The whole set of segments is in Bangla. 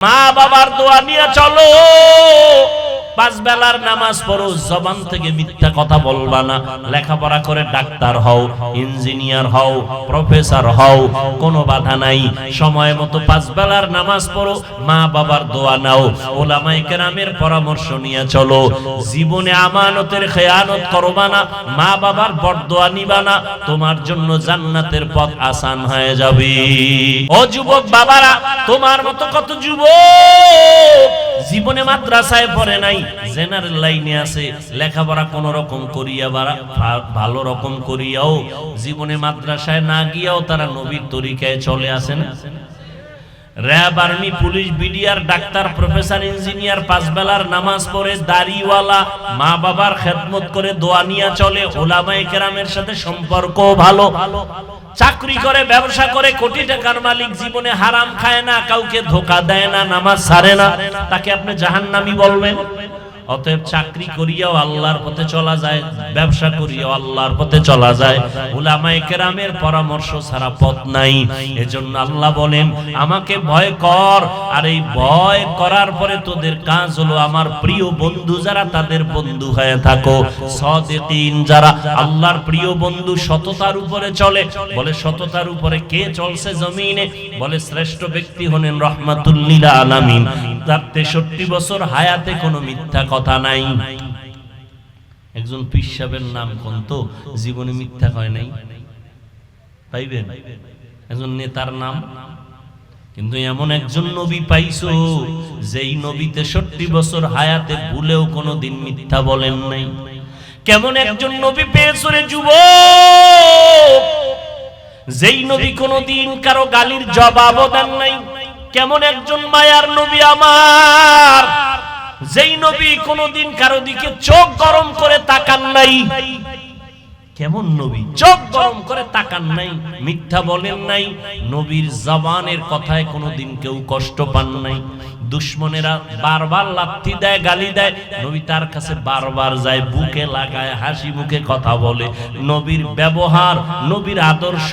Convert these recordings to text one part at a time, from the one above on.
মা বাবার দোয়া নিয়ে চলো, পাঁচ বেলার নামাজ পড়ো, জবান থেকে মিথ্যা কথা বলবা না, লেখাপড়া করে ডাক্তার হও, ইঞ্জিনিয়ার হও, প্রফেসর হও, কোনো বাধা নাই। সময় মতো পাঁচ বেলার নামাজ পড়ো, মা বাবার দোয়া নাও, ওলামায়ে কেরামের পরামর্শ নিয়ে চলো। জীবনে আমানতের খেয়ানত করবা না, মা বাবার বরদোয়া নিবা না, তোমার জন্য জান্নাতের পথ আসান হয়ে যাবে। ও যুবক বাবারা, তোমার মতো কত যুবক জীবনে মাদ্রাসায় পড়ে নাই, জেনারেল লাইনে আছে, লেখাপড়া কোন রকম করিয়া ভালো রকম করিয়াও জীবনে মাদ্রাসায় না গিয়াও তারা নবীর তরিকায় চলে আসেন। RAB, army, police, BDR, doctor, professor, engineer, পাঁচ বেলার নামাজ পড়ে, দাড়িওয়ালা, মা বাবার খেদমত করে, দোয়া নিয়ে চলে, ওলামায়ে কেরামের সাথে সম্পর্ক ভালো, চাকরি করে, ব্যবসা করে, কোটি টাকার মালিক, জীবনে হারাম খায় না, কাউকে ধোঁকা দেয় না, নামাজ ছাড়ে না, তাকে আপনি জাহান্নামী বলবেন? অতএব চাকরি করিয়াও আল্লাহর পথে চলা যায়, ব্যবসা করিয়াও আল্লাহর পথে চলা যায়, উলামায়ে কেরামের পরামর্শ ছাড়া পথ নাই। এজন্য আল্লাহ বলেন, আমাকে ভয় কর, আর এই ভয় করার পরে তোদের কাজ হলো আমার প্রিয় বন্ধু যারা, তাদের বন্ধু হয়ে থাকো। সাদিকিন যারা, আল্লাহর প্রিয় বন্ধু, সততার উপরে চলে। বলে সততার উপরে কে চলছে জমিনে? বলে শ্রেষ্ঠ ব্যক্তি হলেন রাহমাতুল লিল আলামিন, তার 63 বছর হায়াতে কোনো মিথ্যা কথা নাই। একজন পীর সাহেবের নাম কোন তো জীবনে মিথ্যা কয় নাই, পাইবেন? একজন নেতার নাম, কিন্তু এমন একজন নবী পাইছো যেই নবী 63 বছর হায়াতে ভুলেও কোনোদিন মিথ্যা বলেন নাই। কেমন একজন নবী পেয়েছো রে যুবক, যেই নবী কোনোদিন কারো গালির জবাবও দেন নাই। কেমন একজন মায়ার নবী আমার, যেই নবী কোনোদিন কারো দিকে চোখ গরম করে তাকান নাই। কেমন নবী, চোখ গরম করে তাকান নাই, মিথ্যা বলেন নাই, নবীর জবানের কথায় কোনোদিন কেউ কষ্ট পান নাই। দুশ্মনেরা বারবার লাথি দেয়, গালি দেয়, নবী তার কাছে বারবার যায়, বুকে লাগায়, হাসি মুখে কথা বলে। নবীর ব্যবহার, নবীর আদর্শ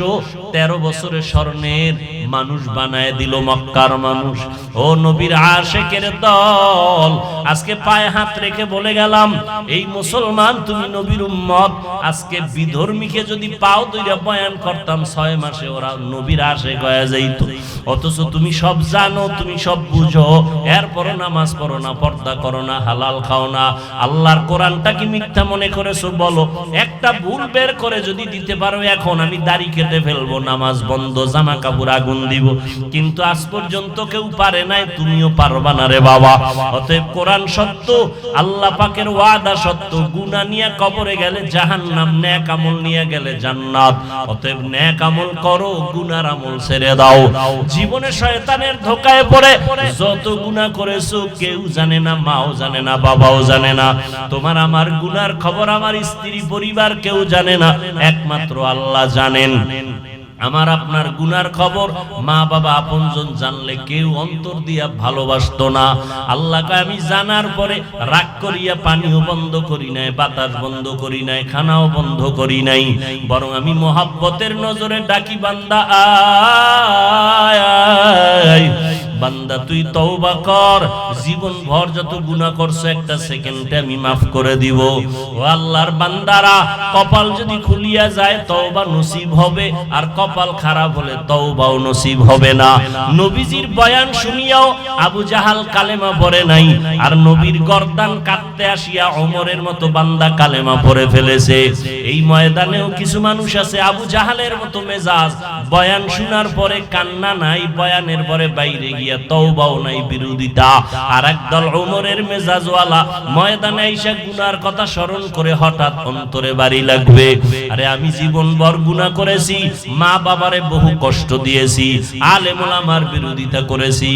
13 বছরের স্বর্ণের মানুষ বানায় দিল মক্কার মানুষ। ও নবীর আশিকের দল, আজকে পায়ে হাত রেখে বলে গেলাম, এই মুসলমান তুমি নবীর উম্মত। আজকে বিধর্মীকে যদি পাও দুইটা বয়ান করতাম, 6 মাসে ওরা নবীর আশিক হয়ে যাইত। অথচ তুমি সব জানো, তুমি সব বুঝো, এরপরও নামাজ পড়ো না, পর্দা করো না, হালাল খাও না, আল্লাহর কোরআনটা কি মিথ্যা মনে করেছো? বলো। একটা ভুল বের করে যদি দিতে পারো, এখন আমি দাড়ি কেটে ফেলবো, নামাজ বন্ধ, জামা কাপড় আগুন দিব, কিন্তু আজ পর্যন্ত কেউ পারে নাই, তুমিও পারবা না রে বাবা। অতএব কোরআন সত্য, আল্লাহ পাকের ওয়াদা সত্য, গুনাহ নিয়ে কবরে গেলে জাহান্নাম, নেক আমল নিয়ে গেলে জান্নাত। অতএব নেক আমল করো, গুনার আমল ছেড়ে দাও। জীবনে শয়তানের ধোকায় পড়ে যত গুনাহ করেছো কেউ জানে না, মাও জানে না, বাবাও জানে না, তোমার আমার গুনার খবর আমার স্ত্রী পরিবার কেউ জানে না, একমাত্র আল্লাহ জানেন। আমার আপনার গুনার খবর মা বাবা আপনজন জানলে কেউ অন্তর দিয়া ভালোবাসতো না। আল্লাহকে আমি জানার পরে রাগ করিয়া পানিও বন্ধ করি নাই, বাতাস বন্ধ করি নাই, খানাও বন্ধ করি নাই, বরং আমি মোহাব্বতের নজরে ডাকি, বান্দা আয়, বান্দা তুই তওবা কর, জীবন ভর যত গুনাহ করছো একটা সেকেন্ডে আমি মাফ করে দিব। ও আল্লাহর বান্দারা, কপাল যদি খুলিয়া যায় তওবা নসিব হবে, আর কপাল খারাপ হলে তওবাও নসিব হবে না। নবীজির বয়ান শুনিয়াও আবু জাহাল কালেমা পড়ে নাই, আর নবীর গর্দান কাটতে আসিয়া ওমরের মতো বান্দা কালেমা পড়ে ফেলেছে। এই ময়দানেও কিছু মানুষ আছে আবু জাহালের মতো মেজাজ, বয়ান শোনার পরে কান্না নাই, বয়ানের পরে বাইরে গিয়া তওবাও নাই, বিরোধিতা। আর একদল ওমরের মেজাজওয়ালা ময়দানে এসে গুনার কথা স্মরণ করে হঠাৎ অন্তরে বাড়ি লাগবে, আরে আমি জীবন ভর গুনাহ করেছি, মা বাবারে বহু কষ্ট দিয়েছি, আলেম ওলামার বিরোধিতা করেছি,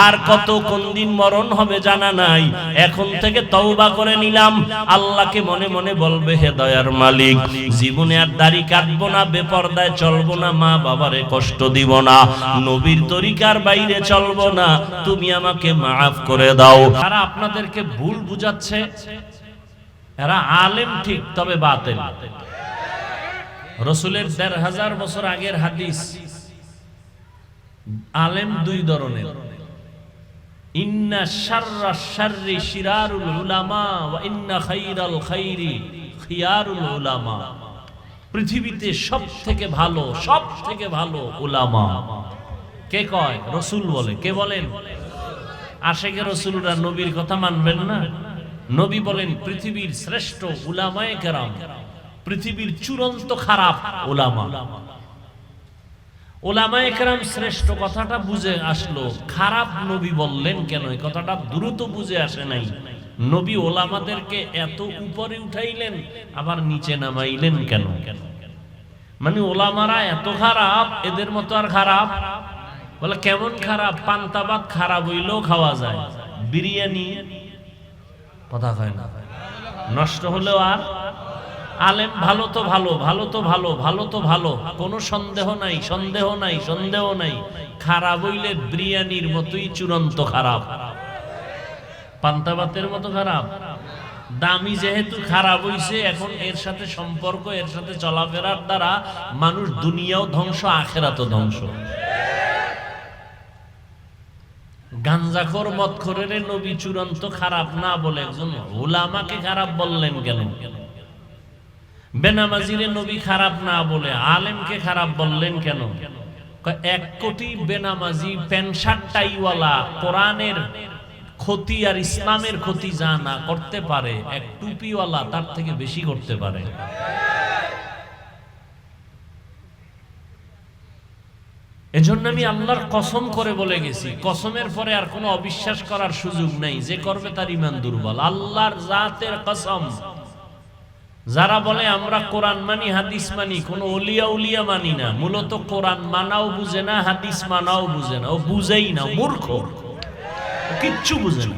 আর কত কোন দিন মরণ হবে জানা নাই, এখন থেকে তওবা করে নিলাম। আল্লাহকে মনে মনে বলবে, হে দয়ার মালিক, জীবনে আর দাড়ি কাটবো না, বেপরদায় চলবো না, মা বাবারে কষ্ট দিব না, নবীর তরিকার বাইরে চলবো না, তুমি আমাকে মাফ করে দাও। তারা আপনাদেরকে ভুল বুঝাচ্ছে, এরা আলেম ঠিক, তবে বাতিল। রাসূলের ১৫০০ বছর আগের হাদিস, আলেম দুই ধরনের, ইন্না শাররাশ শাররি শিরারুল উলামা ওয়া ইন্না খাইরাল খাইরি খিয়ারুল উলামা। পৃথিবীতে সবথেকে ভালো উলামা। কে কয়? রাসূল বলে। কে বলেন? আশিকে রাসূলরা নবীর কথা মানবেন না? নবী বলেন পৃথিবীর শ্রেষ্ঠ উলামায়ে কেরাম, পৃথিবীর চূড়ান্ত খারাপ উলামা। উলামায়ে কেরাম শ্রেষ্ঠ কথাটা বুঝে আসলো, খারাপ নবী বললেন কেন? এই কথাটা দ্রুত বুঝে আসে নাই। নবী ওলামাদেরকে এত উপরে উঠাইলেন, আবার নিচে নামাইলেন কেন? মানে ওলামারা এত খারাপ, এদের মতো আর খারাপ? বলে কেমন খারাপ? পান্তা ভাত খারাপ হইলেও খাওয়া যায়, বিরিয়ানি কথা কয় না, নষ্ট হলেও আর আলেম ভালো তো ভালো, ভালো তো ভালো, ভালো তো ভালো, কোনো সন্দেহ নাই, সন্দেহ নাই, সন্দেহ নাই। খারাপ হইলে বিরিয়ানির মতোই চূড়ান্ত খারাপ, পান্তা ভাতের মতো খারাপ। দামি যেহেতু খারাপ হইছে, এখন এর সাথে সম্পর্ক, এর সাথে চলাফেরার দ্বারা মানুষ দুনিয়াও ধ্বংস, আখেরাতও ধ্বংস। গাঞ্জাখোর মদখোরের নবী চূড়ান্ত খারাপ না বলে একজন উলামাকে খারাপ বললেন কেন? বেনামাজিরে নবী খারাপ না বলে আলেমকে খারাপ বললেন কেন? 1 কোটি বেনামাজি প্যান্ট শার্ট টাইওয়ালা কোরআনের ক্ষতি আর ইসলামের ক্ষতি যা না করতে পারে, এক টুপিওয়ালা তার থেকে বেশি করতে পারে। এজন্য আমি আল্লাহর কসম করে বলে গেছি, কসমের পরে আর কোনো অবিশ্বাস করার সুযোগ নাই। যে করবে তার ঈমান দুর্বল। আল্লাহর জাতের কসম। যারা বলে আমরা কোরআন মানি, হাদিস মানি, কোনো ওলিয়া উলিয়া মানি না, মূলত কোরআন মানাও বুঝে না, হাদিস মানাও বুঝে না, ও বুঝেই না, মূর্খ, কিচ্ছু বুঝে না।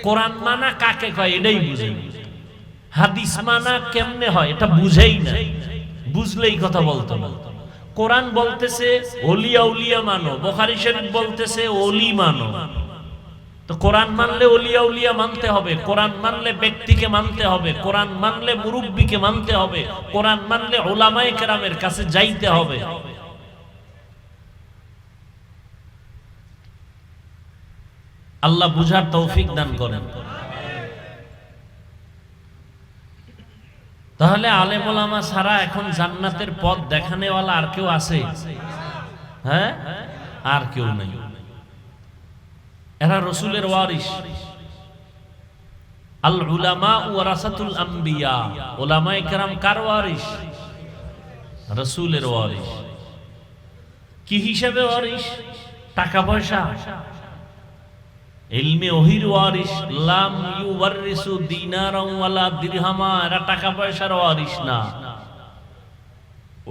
কোরআন মানা কাকে কয় এটাই বুঝে না, হাদিস মানা কেমনে হয় এটা বুঝেই না, বুঝলেই কথা বলতো না। কোরআন বলতেছে ওলিয়া উলিয়া মানো, বুখারী শরীফ বলতেছে ওলি মানো। তো কোরআন মানলে ওলিয়া উলিয়া মানতে হবে, কোরআন মানলে ব্যক্তিকে মানতে হবে, কোরআন মানলে মুরব্বিকে মানতে হবে, কোরআন মানলে উলামায়ে কেরামের কাছে যাইতে হবে। আল্লাহ বুঝার তৌফিক দান করেন। তাহলে আলেম ওলামা ছাড়া এখন জান্নাতের পথ দেখানেওয়ালা আর কেউ আছে? হ্যাঁ, আর কেউ নাই। এরা রাসূলের ওয়ারিস। আল উলামা ওয়ারাসাতুল আম্বিয়া। উলামায়ে কেরাম কার ওয়ারিস? রাসূলের ওয়ারিস। কি হিসাবে ওয়ারিস? টাকা পয়সা? ইলমে ওহির ওয়ারিস। লাম ইউওয়ারিসু দিনারান ওয়ালা দিরহামা। এরা টাকা পয়সার ওয়ারিস না।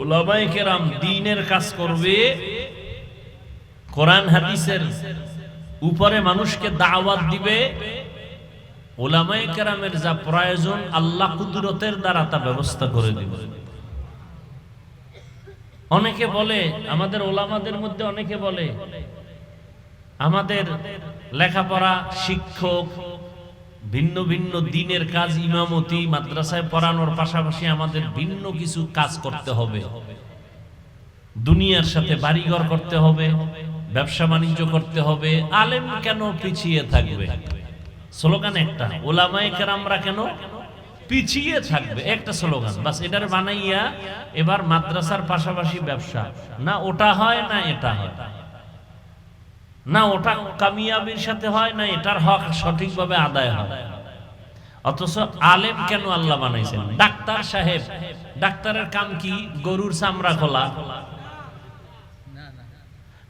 উলামায়ে কেরাম দ্বীনের কাজ করবে, কোরআন হাদিসের উপরে মানুষকে দাওয়াত দিবে। উলামায়ে কেরামের যা প্রয়োজন আল্লাহ কুদরতের দ্বারা তা ব্যবস্থা করে দিবে। অনেকে বলে, আমাদের ওলামাদের মধ্যে অনেকে বলে আমাদের লেখাপড়া, শিক্ষক, ভিন্ন ভিন্ন দ্বীনের কাজ, ইমামতি, মাদ্রাসায় পড়ানোর পাশাপাশি আমাদের ভিন্ন কিছু কাজ করতে হবে। দুনিয়ার সাথে বাড়িঘর করতে হবে, ব্যবসা বাণিজ্য করতে হবে। আলেম কেন পিছিয়ে থাকবে? স্লোগান একটা, উলামায়ে কেরামরা কেন পিছিয়ে থাকবে, একটা স্লোগান বাস। এটার বানাইয়া এবার মাদ্রাসার পাশাপাশি ব্যবসা, না ওটা হয় না এটা হয়, না ওটা কামিয়াবির সাথে হয় না এটার হক সঠিকভাবে আদায় হয়। অথচ আলেম কেন আল্লাহ বানাইছেন? ডাক্তার সাহেব, ডাক্তারের কাম কি? গরুর চামড়া খোলা।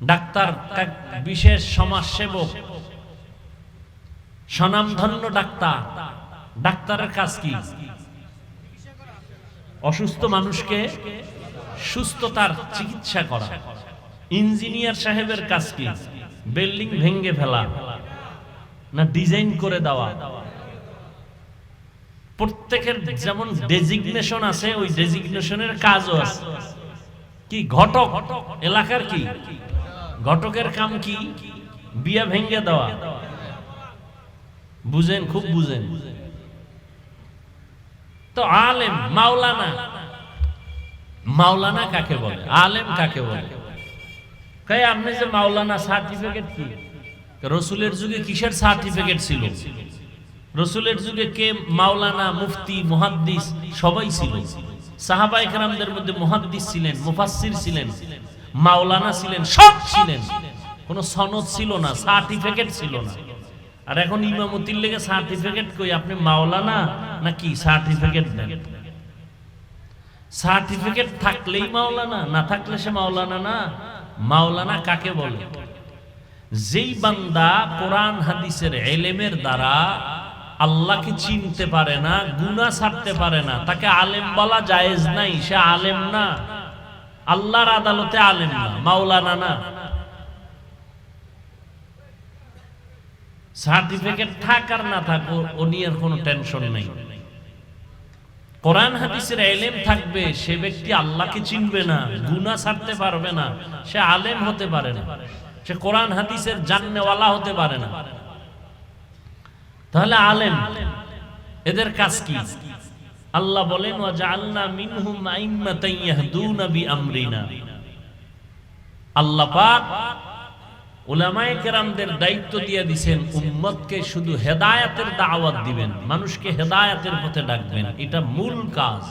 ডাক্তার বিশেষ সমাজসেবক, স্বনামধন্য ডাক্তার। ডাক্তারের কাজ কি? অসুস্থ মানুষকে সুস্থতার চিকিৎসা করা। ইঞ্জিনিয়ার সাহেবের কাজ কি? বিল্ডিং ভেঙে ফেলা না ডিজাইন করে দেওয়া? প্রত্যেকের যেমন ডেজিগনেশন আছে, ওই ডেজিগনেশনের কাজও আছে। কি? ঘটক, এলাকার কি ঘটকের কাম কি? বিয়া ভেঙে দেওয়া। বুঝেন, খুব বুঝেন তো। আলেম, মাওলানা, মাওলানা কাকে বলে? আলেম কাকে বলে? আপনি যে মাওলানা সার্টিফিকেট কি? রসুলের যুগে কিসের সার্টিফিকেট ছিল? রসুলের যুগে কে মাওলানা, মুফতি, মুহাদ্দিস সবাই ছিল। সাহাবায়ে কেরামদের মধ্যে মুহাদ্দিস ছিলেন, মুফাসসির ছিলেন, মাওলানা ছিলেন, সব ছিলেন। কোনো সনদ ছিল না, সার্টিফিকেট ছিল না। আর এখন ইমামতির লেগে সার্টিফিকেট কই? আপনি মাওলানা নাকি সার্টিফিকেট দেন? সার্টিফিকেট থাকলেই মাওলানা, না থাকলে সে মাওলানা না। মাওলানা কাকে বলে? যেই বান্দা কোরআন হাদিসের ইলমের দ্বারা আল্লাহকে চিনতে পারে না, গুনাহ ছাড়তে পারে না, তাকে আলেম বলা জায়েজ নাই। সে আলেম না, আল্লাহর আদালতে আলেম না, মাওলানা না। সার্টিফিকেট থাক আর না থাক ও নিয়ে কোনো টেনশন নেই। কোরআন হাদিসের ইলম থাকবে, সে ব্যক্তি আল্লাহকে চিনবে না, গুনাহ ছাড়তে পারবে না, সে আলেম হতে পারে না, সে কোরআন হাদিসের জাননেওয়ালা হতে পারে না। তাহলে আলেম এদের কাজ কি? আল্লাহ বলেন ওয়া জাআলনা মিনহুম আইম্মাতান ইয়াহদুনা বিআমরিনা। আল্লাহ পাক উলামায়ে কেরামদের দায়িত্ব দিয়ে দিবেন, উম্মতকে শুধু হেদায়েতের দাওয়াত দিবেন, মানুষকে হেদায়েতের পথে ডাকবেন। এটা মূল কাজ,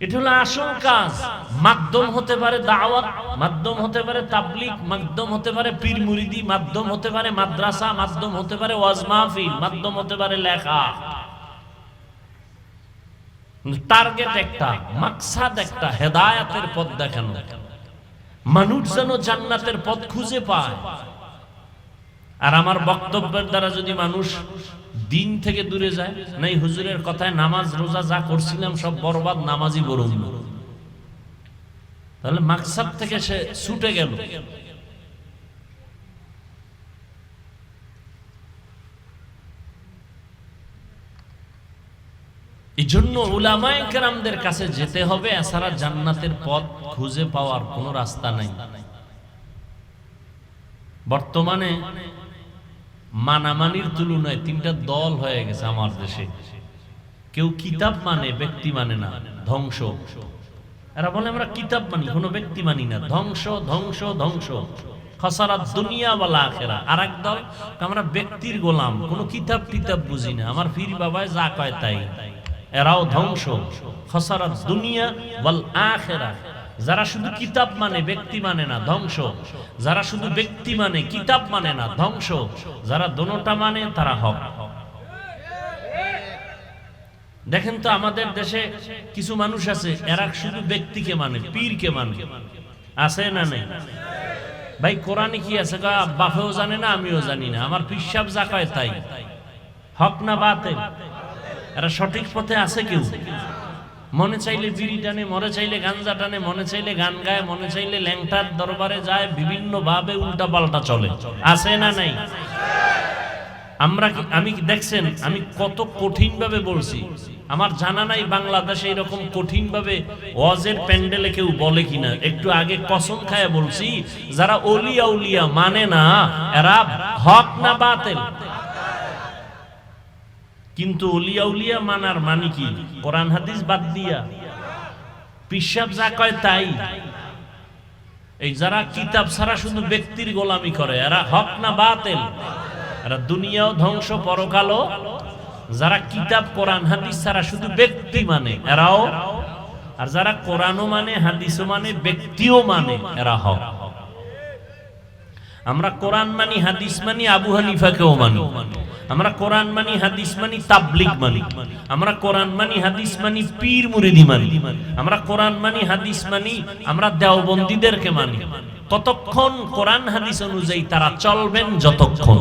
এটা হলো আসল কাজ। মাধ্যম হতে পারে দাওয়াত, মাধ্যম হতে পারে তাবলীগ, মাধ্যম হতে পারে পীর মুরিদি, মাধ্যম হতে পারে মাদ্রাসা, মাধ্যম হতে পারে ওয়াজ মাহফিল, মাধ্যম হতে পারে লেখা। টার্গেট একটা, মাকসাদ একটা, হেদায়েতের পথ দেখানো। মানুষ যেন জান্নাতের পথ খুঁজে পায়। আর আমার বক্তব্যের দ্বারা যদি মানুষ দিন থেকে দূরে যায়, নাই হুজুরের কথায় নামাজ রোজা যা করছিলাম সব বরবাদ, নামাজই বরুন, তাহলে মাকসাদ থেকে সে ছুটে গেল। এই জন্য উলামায়ে কেরামদের কাছে যেতে হবে, এছাড়া জান্নাতের পথ খুঁজে পাওয়ার কোনো রাস্তা নাই। বর্তমানে মানামানির তুলনায় তিনটা দল হয়ে গেছে আমার দেশে। কেউ কিতাব মানে, ব্যক্তি মানে না, ধ্বংস। এরা বলে আমরা কিতাব মানি, কোনো ব্যক্তি মানি না, ধ্বংস ধ্বংস ধ্বংস, খাসারাত দুনিয়া ওয়াল আখিরা। আরেক দল আমরা ব্যক্তির গোলাম, কোনো কিতাব টিতাব বুঝি না, আমার পীর বাবায় যা কয় তাই। এরাও ধ্বংস, খাসারাত দুনিয়া ওয়াল আখিরা। যারা শুধু কিতাব মানে, ব্যক্তি মানে না, ধ্বংস। যারা শুধু ব্যক্তি মানে, কিতাব মানে না, ধ্বংস। যারা দোনোটা মানে, তারা হক। দেখেন তো আমাদের দেশে কিছু মানুষ আছে, এরা শুধু ব্যক্তিকে মানে, পীরকে মানে, আছে না নেই? ভাই কোরআনে কি আছে? বাপেও জানে না, আমিও জানি না, আমার পীর সাহেব যা কয় তাই। হক না বাতিল? এরা সঠিক পথে আছে কেউ? মনে চাইলে বিড়ি টানে, মনে চাইলে গাঞ্জা টানে, মনে চাইলে গান গায়, মনে চাইলে ল্যাংটার দরবারে যায়, বিভিন্ন ভাবে উল্টা পাল্টা চলে, আছে না নাই? আমি দেখছেন আমি কত কঠিন ভাবে বলছি, আমার জানা নাই বাংলাদেশে এরকম কঠিন ভাবে ওয়াজের প্যান্ডেলে কেউ বলে কিনা। একটু আগে কসম খায় বলছি, যারা ওলিয়া উলিয়া মানে না, এরা হক না বাতিল? কিন্তু ওলিয়া উলিয়া মানার মানে কি? কোরআন হাদিস বাদ দিয়া পীর সাহেব যা কয় তাই। এই যারা কিতাব ছাড়া শুধু ব্যক্তির গোলামি করে, এরা হক না বাতিল? এরা দুনিয়াও ধ্বংস, পরকালও। যারা কিতাব কোরআন হাদিস ছাড়া শুধু ব্যক্তি মানে, এরাও। আর যারা কোরআনও মানে, হাদিসও মানে, ব্যক্তিও মানে, এরা হক। আমরা কোরআন মানি, হাদিস মানি, আবু হানিফাকেও মানি। আমরা কোরআন মানি, হাদিস মানি, তাবলীগ মানি। আমরা কোরআন মানি, হাদিস মানি, পীর মুরিদি মানি। আমরা কোরআন মানি, হাদিস মানি, আমরা দেওবন্দীদেরকে মানি। ততক্ষণ কোরআন হাদিস অনুযায়ী তারা চলবেন, যতক্ষণ।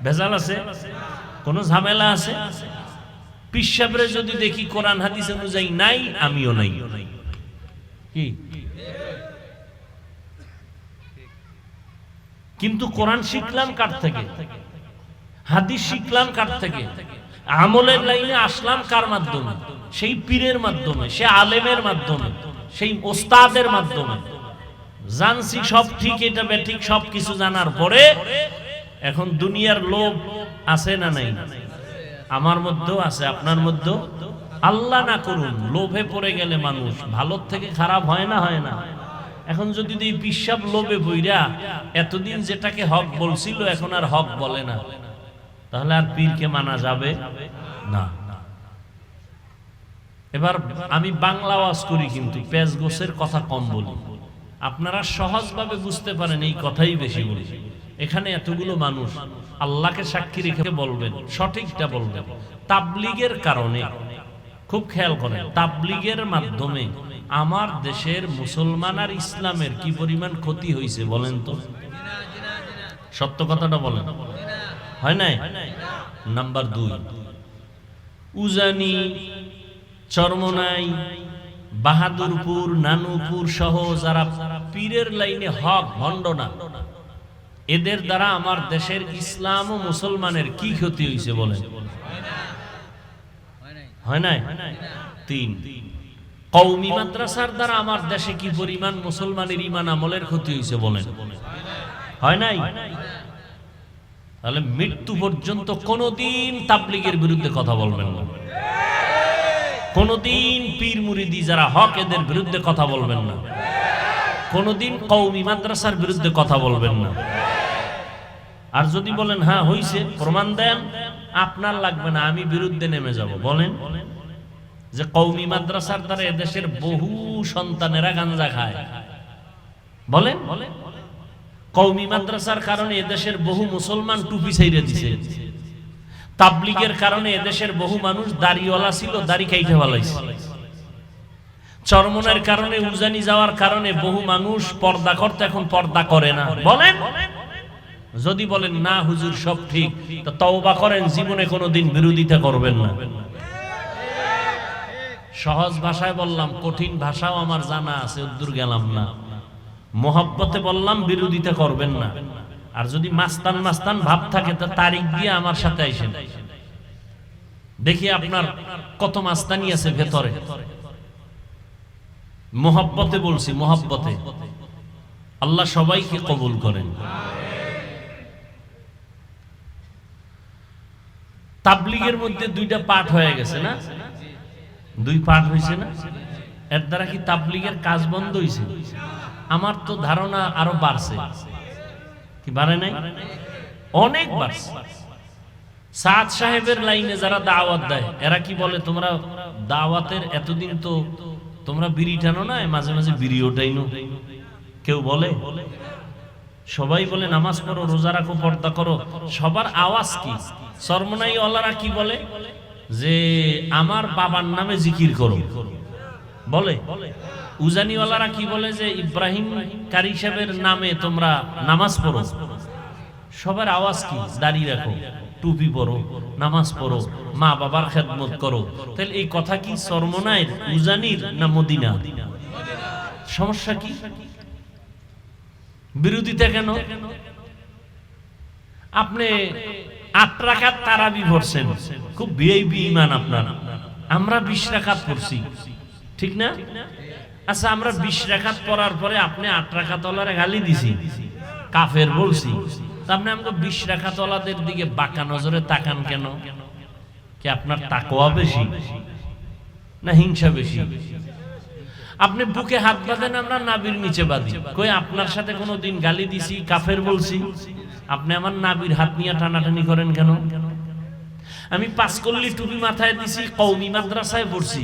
ভেজাল আছে? কোন ঝামেলা আছে? পীর সাহেবরে যদি দেখি কোরআন হাদিস অনুযায়ী নাই, আমিও নাই। কি? কিন্তু কোরআন শিখলাম কার থেকে? হাদিস শিখলাম কার থেকে? আমলের লাইনে আসলাম কার মাধ্যমে? সেই পীরের মাধ্যমে, সে আলেমের মাধ্যমে, সেই ওস্তাদের মাধ্যমে। জানছি সব ঠিক, এটা বেঠিক, সব কিছু জানার পরে এখন দুনিয়ার লোভ আছে না নাই? আমার মধ্যেও আছে, আপনার মধ্যেও। আল্লাহ না করুন, লোভে পড়ে গেলে মানুষ ভালোর থেকে খারাপ হয় না, হয় না? এখন যদি এই পিসাব লোভে বইরা এতদিন যেটাকে হক বলছিল এখন আর হক বলে না, তাহলে আর পীরকে মানা যাবে না। এবার আমি বাংলা ওয়াজ করি কিন্তু পেজ গোছের কথা কম বলি, আপনারা সহজভাবে বুঝতে পারেন এই কথাই বেশি বলি। এখানে এতগুলো মানুষ আল্লাহকে সাক্ষী রেখে বলবেন, সঠিকটা বলবেন। তাবলীগের কারণে খুব খেয়াল করেন, তাবলীগের মাধ্যমে আমার দেশের মুসলমান আর ইসলামের কি পরিমাণ ক্ষতি হয়েছে বলেন তো, সত্য কথাটা বলেন, হয় নাই? নাম্বার 2, উজানি, চরমনাই, বাহাদুরপুর, নানুপুর সহ যারা পীরের লাইনে হক ভণ্ড না, এদের দ্বারা আমার দেশের ইসলাম ও মুসলমানের কি ক্ষতি হয়েছে বলেন? হয় নাই? 3, কওমি মাদ্রাসার দ্বারা আমার দেশে কি পরিমাণ মুসলমানের ঈমান আমলের ক্ষতি হয়েছে বলেন? হয় নাই? তাহলে মৃত্যু পর্যন্ত কোনদিন তাবলীগের বিরুদ্ধে কথা বলবেন না, কোনদিন পীর মুরিদি যারা হক এদের বিরুদ্ধে কথা বলবেন না, কোনদিন কওমি মাদ্রাসার বিরুদ্ধে কথা বলবেন না। আর যদি বলেন হ্যাঁ হইছে, প্রমাণ দেন, আপনার লাগবে না, আমি বিরুদ্ধে নেমে যাব। বলেন যে কওমি মাদ্রাসার দ্বারা এদেশের বহু সন্তানেরা গাঞ্জা খায়, বলেন কওমি মাদ্রাসার কারণে এদেশের বহু মুসলমান টুপি ছেড়ে দিছে, তাবলীগের কারণে এদেশের বহু মানুষ দাড়িওয়ালা ছিল, দাড়ি কাইটে ফেলাইছে, চরমনের কারণে, উজানি যাওয়ার কারণে বহু মানুষ পর্দা করতে এখন পর্দা করে না। বলেন, যদি বলেন না হুজুর সব ঠিক, তো তওবা করেন, জীবনে কোনোদিন বিরোধিতা করবেন না। সহজ ভাষায় বললাম, কঠিন ভাষাও আমার জানা আছে, উদ্দূর গেলাম না। মোহাব্বতে বললাম বিরোধিতা করবেন না। আর যদি মাস্তান মাস্তান ভাব থাকে তো তারিখ দিয়ে আমার সাথে আইসেন, দেখি আপনার কত মাস্তানি আছে ভেতরে। মোহাব্বতে বলছি, মোহাব্বতে। আল্লাহ সবাইকে কবুল করেন। তাবলীগের মধ্যে 2টা পাঠ হয়ে গেছে না? 2 পাঠ হয়েছে না? এর দ্বারা কি তাবলীগের কাজ বন্ধ হয়েছে? আমার তো ধারণা আরো বাড়ছে। কি বাড়ে নাই? অনেক বাড়ছে। সাদ সাহেবের লাইনে যারা দাওয়াত দেয়, এরা কি বলে, তোমরা দাওয়াতের এতদিন তো তোমরা বিড়ি টানো না, মাঝে মাঝে বিড়িও টাইনো। কেউ বলে? সবাই বলে নামাজ পড়ো, রোজা রাখো, পর্দা করো। সবার আওয়াজ কি? চরমনাই ওয়ালারা কি বলে যে আমার বাবার নামে জিকির করো, বলে। উজানিওয়ালারা কি বলে যে ইব্রাহিম কারি সাহেবের নামে তোমরা নামাজ পড়ো। সবার আওয়াজ কি? দাড়ি রাখো, টুপি পরো, নামাজ পড়ো, মা বাবার খেদমত করো। তাহলে এই কথা কি চরমনাইর, উজানির না মদিনা? সমস্যা কি? বিরোধিতা কেন? আপনি 8 রাকাত তারাবি পড়ছেন, খুব ভিআইপি ঈমান আপনার। আমরা 20 রাকাত পড়ছি, ঠিক না? আচ্ছা, আমরা 20 রাকাত পড়ার পরে আপনি 8 রাকাত ওয়ালারে গালি দিছি, কাফের বলছি, তা আপনি আমাকে 20 রাকাত ওয়ালাদের দিকে বাঁকা নজরে তাকান কেন? কি আপনার তাকওয়া বেশি না হিংসা বেশি? আপনি বুকে হাত বাঁধেন, আমরা নাবির নিচে বাঁধি। কই আপনার সাথে কোনোদিন গালি দিছি, কাফের বলছি? আপনি আমার নাবির হাত নিয়ে টানাটানি করেন কেন? আমি 5 কল্লি টুপি মাথায় দিছি, কওমি মাদ্রাসায় পড়ছি,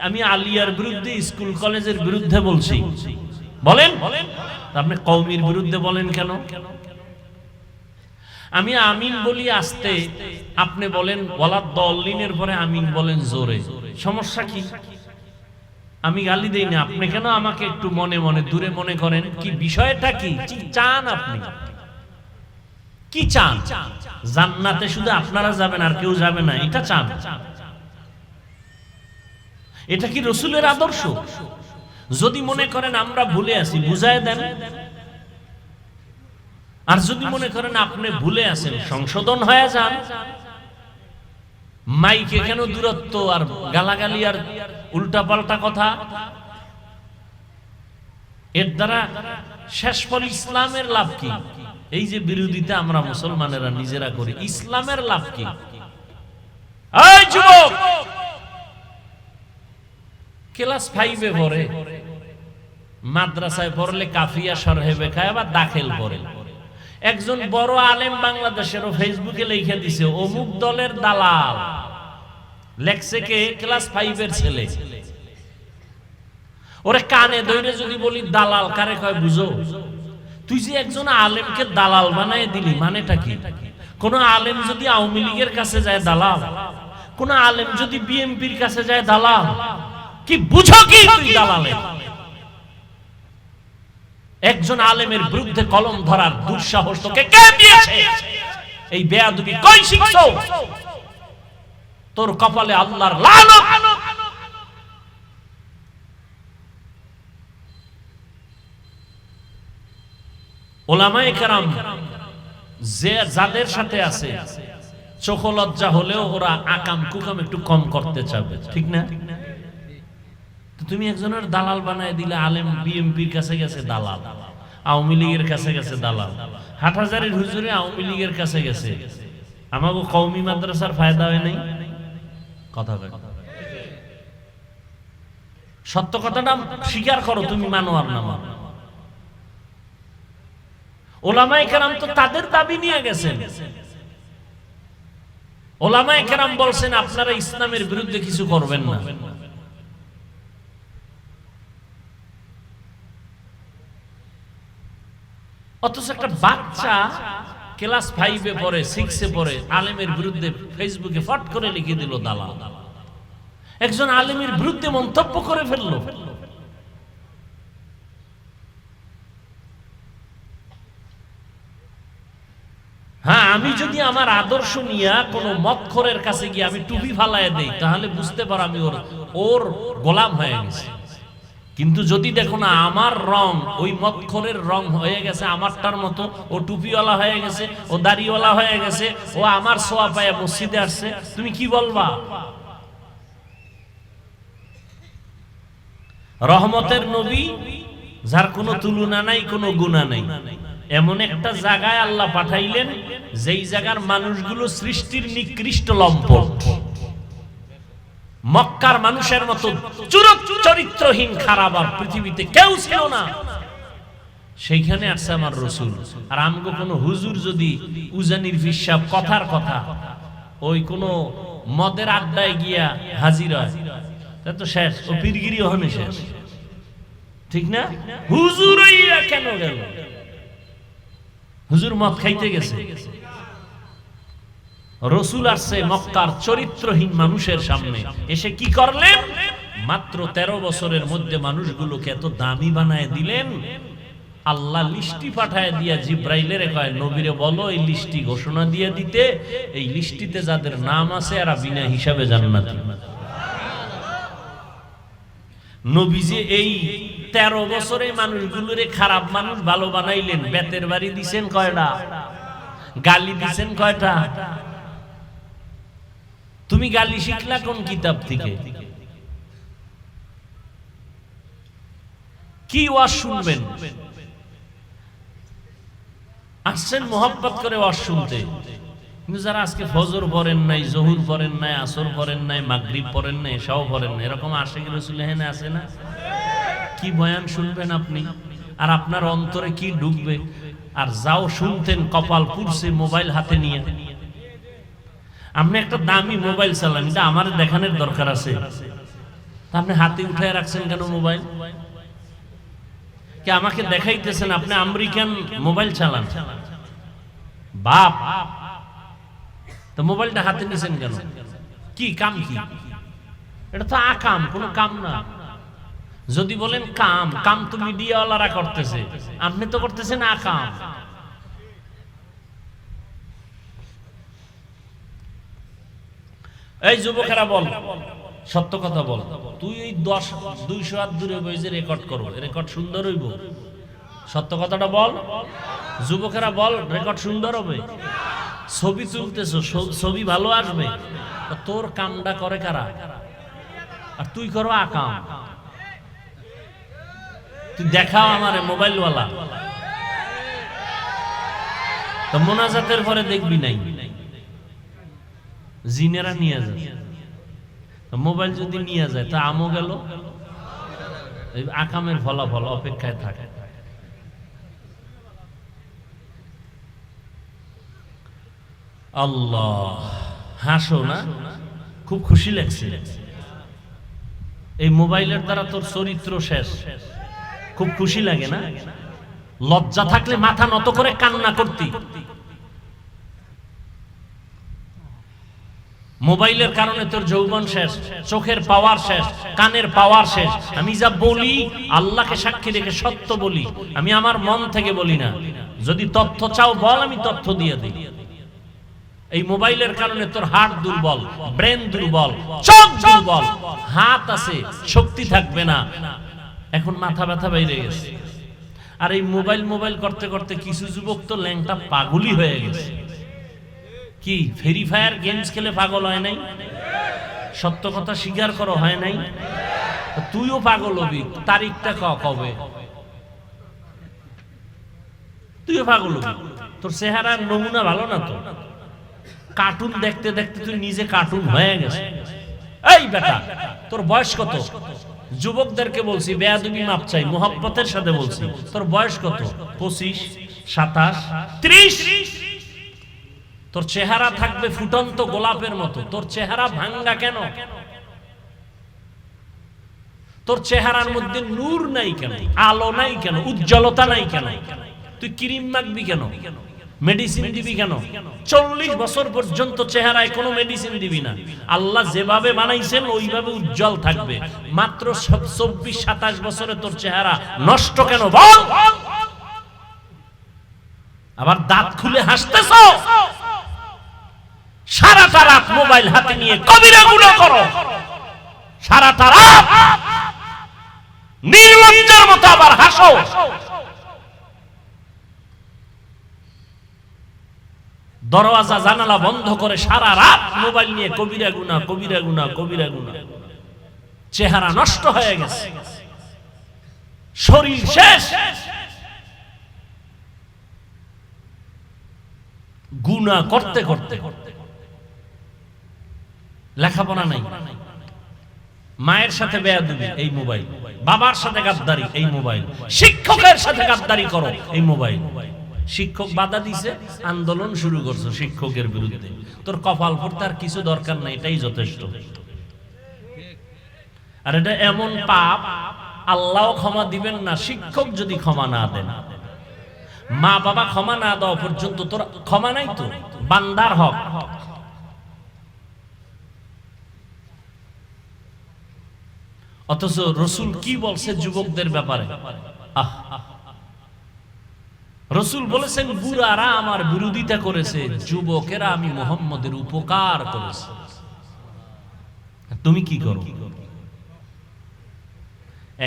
আমি আলিয়ার বিরুদ্ধে, স্কুল কলেজের বিরুদ্ধে বলছি, বলেন? আপনি কওমির বিরুদ্ধে বলেন কেন? আমি আমিন বলি আস্তে, আপনি বলেন ওয়ালা দল্লিনের পরে আমিন বলেন জোরে। সমস্যা কি? আমি গালি দেই না, আপনি কেন আমাকে একটু মনে মনে দূরে মনে করেন? কি বিষয়টা কি? কি চান আপনি? কি চান? জান্নাতে শুধু আপনারা যাবেন আর কেউ যাবে না, এটা চান? এটা কি রাসূলের আদর্শ? যদি মনে করেন আমরা ভুলে আছি, বুঝায় দেন। আর যদি মনে করেন আপনি ভুলে আছেন, সংশোধন হয়ে যান। মাইকে কেন দূরত্ব আর গালাগালি আর উল্টাপাল্টা কথা? এর দ্বারা শেষ ফল ইসলামের লাভ কি? এই যে বিরোধিতা আমরা মুসলমানেরা নিজেরা করি, ইসলামের লাভ কি? এই যুবক, ক্লাস 5-এ পড়ে, মাদ্রাসায় পড়লে কাফিয়া সরহে বেখায় আবার দাখিল করে। একজন বড় আলেম বাংলাদেশেরও ফেসবুকে লিখে দিছে অমুক দলের দালাল, লেখছে কে? ক্লাস 5 এর ছেলে। ওরে কানে ধরে যদি বলি দালাল কারে কয় বুঝো? তুই যে একজন আলেমকে দালাল বানায় দিলি, মানেটা কি? কোন আলেম যদি আওয়ামী লীগের কাছে যায় দালাল, কোন আলেম যদি বিএনপির কাছে যায় দালাল, কি বুঝো কি তুই দালালে? একজন আলেমের বিরুদ্ধে কলম ধরার দুঃসাহস তোকে কে দিয়েছে? এই বেয়াদবি কই শিখছো? তোর কপালে আল্লাহর লানত। ওলামায়ে কেরাম যে যাদের সাথে আছে চোখ লজ্জা হলেও ওরা আকাম কুকাম একটু কম করতে চাবে, ঠিক না? তুমি একজনের দালাল বানায় দিলে, আলেম বিএনপির কাছে গেছে দালাল, আওয়ামী লীগের কাছে গেছে দালাল, হাটহাজারীর হুজুরে আওয়ামী লীগের কাছে গেছে। আমাকে কওমি মাদ্রাসার ফায়দা হয় নাই? কথা কয় সত্য কথাটা স্বীকার করো, তুমি মানো আর না মানো। ওলামায়ে কেরাম তো তাদের দাবি নিয়ে গেছেন। ওলামায়ে কেরাম বলছেন আপনারা ইসলামের বিরুদ্ধে কিছু করবেন না। অথচ একটা বাচ্চা ক্লাস 5 এ পড়ে, 6 এ পড়ে, আলেমের বিরুদ্ধে ফেসবুকে ফট করে লিখে দিল দালাল। একজন আলেমের বিরুদ্ধে মন্তব্য করে ফেললো। হ্যাঁ, আমি যদি আমার আদর্শ নিয়ে কোন মক্খরের কাছে গিয়ে আমি টুপি ফালায় দেই, তাহলে বুঝতে পারো আমি ওর গোলাম হয়ে গেছি। কিন্তু যদি দেখো না আমার রং ওই মক্খরের রং হয়ে গেছে আমারটার মতো, ও টুপিওয়ালা হয়ে গেছে, ও দাড়িওয়ালা হয়ে গেছে, ও আমার সোয়া পায়ে মসজিদে আসছে, তুমি কি বলবা? রহমতের নবী যার কোনো তুলনা নাই, কোনো গুণা নাই, এমন একটা জায়গায় আল্লাহ পাঠাইলেন যেই জায়গার মানুষগুলো সৃষ্টির নিকৃষ্ট লম্পট। মক্কার মানুষের মতো চরিত্রহীন খারাপ আর পৃথিবীতে কেউ ছিল না। সেইখানে আসছে আমার রাসূল। আর আমগো কোনো হুজুর যদি উজানির হিসাব কথার কথা ওই কোনো মদের আড্ডায় গিয়া হাজির হয়, তা তো শেষ, ও পীরগিরি ওখানে শেষ, ঠিক না? হুজুর কেন গেল? হুজুর মদ খাইতে গেছে। রাসূল আসছে মক্কার চরিত্রহীন মানুষের সামনে, এসে কি করলেন? মাত্র 13 বছরের মধ্যে মানুষগুলোকে এত দামি বানায় দিলেন। আল্লাহ লিস্টি পাঠায় দিয়া জিব্রাইলের কয় নবীরে বলো এই লিস্টি ঘোষণা দিয়ে দিতে, এই লিস্টিতে যাদের নাম আছে এরা বিনা হিসাবে জান্নাতি। নবীজি এই 13 বছরে মানুষগুলোরে খারাপ মানুষ ভালো বানাইলেন। বেতের বাড়ি দিছেন কয়টা? গালি দিছেন কয়টা? তুমি গালি শিখলা কোন কিতাব থেকে? কি ওয়াজ শুনবেন? আসছেন মোহাব্বত করে ওয়াজ শুনতে, কিন্তু যারা আজকে ফজর পড়েন নাই, জোহর পড়েন নাই, আসর পড়েন নাই, মাগরিব পড়েন নাই, এশাও পড়েন নাই, এরকম আশিক রাসূল এখানে আছে না? কি বয়ান শুনবেন আপনি? আর আপনার অন্তরে কি ঢুকবে? আর যাও শুনতেন কপাল পুড়ছে মোবাইল হাতে নিয়ে। আপনি একটা দামি মোবাইল চালান, এটা আমার দেখানোর দরকার আছে। আপনি হাতে উঠায় রাখছেন কেন মোবাইল? কি আমাকে দেখাইতেছেন আপনি আমেরিকান মোবাইল চালান? বাপ, তো মোবাইলটা হাতে নিছেন কেন? কি কাম? কি এটা তো আকাম, কোনো কাম না। যদি বলেন কাম, কাম তো মিডিয়াওয়ালারা করতেছে, আপনি তো করতেছেন আকাম। এই যুবকেরা বল, সত্য কথা বল। তুই এই 200 হাত দূরে বসে রেকর্ড করো, রেকর্ড সুন্দর হইব? সত্য কথাটা বল। যুবকেরা বল, রেকর্ড সুন্দর হবে? ছবি তুলতেছো, ছবি ভালো আসবে? তোর কামটা করে কারা? আর তুই করো আকাম। তুই দেখাও আমারে মোবাইলওয়ালা, তো মোনাজাতের পরে দেখবি নাই জিনেরা নিয়ে যায়। মোবাইল যদি নিয়ে যায় তা আমও গেল। এই আকামের ফলাফল অপেক্ষায় থাকে। আল্লাহ, হাসো না, খুব খুশি লাগছে। এই মোবাইলের দ্বারা তোর চরিত্র শেষ, খুব খুশি লাগে না? লজ্জা থাকলে মাথা নত করে কান্না করতি। মোবাইলের কারণে তোর যৌবন শেষ, চোখের পাওয়ার শেষ, কানের পাওয়ার শেষ। আমি যা বলি আল্লাহকে সাক্ষী রেখে সত্য বলি, আমি আমার মন থেকে বলি না। যদি তথ্য চাও বল, আমি তথ্য দিয়ে দিই। এই মোবাইলের কারণে তোর হার্ট দুর্বল, ব্রেন দুর্বল, চোখ দুর্বল, হাত আছে শক্তি থাকবে না, এখন মাথা ব্যথা বাইরে গেছে। আর এই মোবাইল মোবাইল করতে করতে কিছু যুবক তো ল্যাংটা পাগলই হয়ে গেছে। কি ফ্রি ফায়ার গেমস খেলে পাগল হয় নাই? সত্য কথা স্বীকার করো, হয় নাই? তুইও পাগল হবি, তারিখটা কবে? তুইও পাগল হবি। তোর চেহারার নমুনা ভালো না তো। কার্টুন দেখতে দেখতে তুই নিজে কার্টুন হয়ে গেছে। এই বেটা, তোর বয়স কত? যুবকদেরকে বলছি, বেয়াদবি মাপ চাই, মোহাব্বতের সাথে বলছি। তোর বয়স কত? 25, 27, 30। তোর চেহারা থাকবে ফুটন্ত গোলাপের মতো। তোর চেহারা ভাঙ্গা কেন? তোর চেহারার মধ্যে নূর নাই কেন? আলো নাই কেন? উজ্জ্বলতা নাই কেন? তুই ক্রিম মাখবি কেন? মেডিসিন দিবি কেন? 40 বছর পর্যন্ত চেহারায় কোনো মেডিসিন দিবি না। আল্লাহ যেভাবে বানাইছেন ওইভাবে উজ্জ্বল থাকবে। মাত্র 24-27 বছরে তোর চেহারা নষ্ট কেন বল? আবার দাঁত খুলে হাসতেছ? সারাটা রাত মোবাইল হাতে নিয়ে কবিরা গুনাহ করো, সারাটা রাত নির্লজ্জের মতো আবার হাসো। দরওয়াজা জানালা বন্ধ করে সারা রাত মোবাইল নিয়ে কবিরা গুনাহ, কবিরা গুনাহ, কবিরা গুনাহ। চেহারা নষ্ট হয়ে গেছে, শরীর শেষ, গুনাহ করতে করতে। লেখাপড়া নাই, মায়ের সাথে বেয়াদবি এই মোবাইল, বাবার সাথে গাদ্দারি এই মোবাইল, শিক্ষকের সাথে গাদ্দারি করো এই মোবাইল। শিক্ষক বাধা দিছে, আন্দোলন শুরু করছো শিক্ষকের বিরুদ্ধে। তোর কপাল ফুটতে আর কিছু দরকার নাই, এটাই যথেষ্ট। আর এটা এমন পাপ আল্লাহ ক্ষমা দিবেন না শিক্ষক যদি ক্ষমা না দেন। মা বাবা ক্ষমা না দেওয়া পর্যন্ত তোর ক্ষমা নাই তো। বান্দার হক। অথচ রসুল কি বলছে যুবকদের ব্যাপারে? রসুল বলেছেন, বুড়ারা আমার বিরোধিতা করেছে, যুবকেরা আমি মুহাম্মদের উপকার করেছে। তুমি কি করো?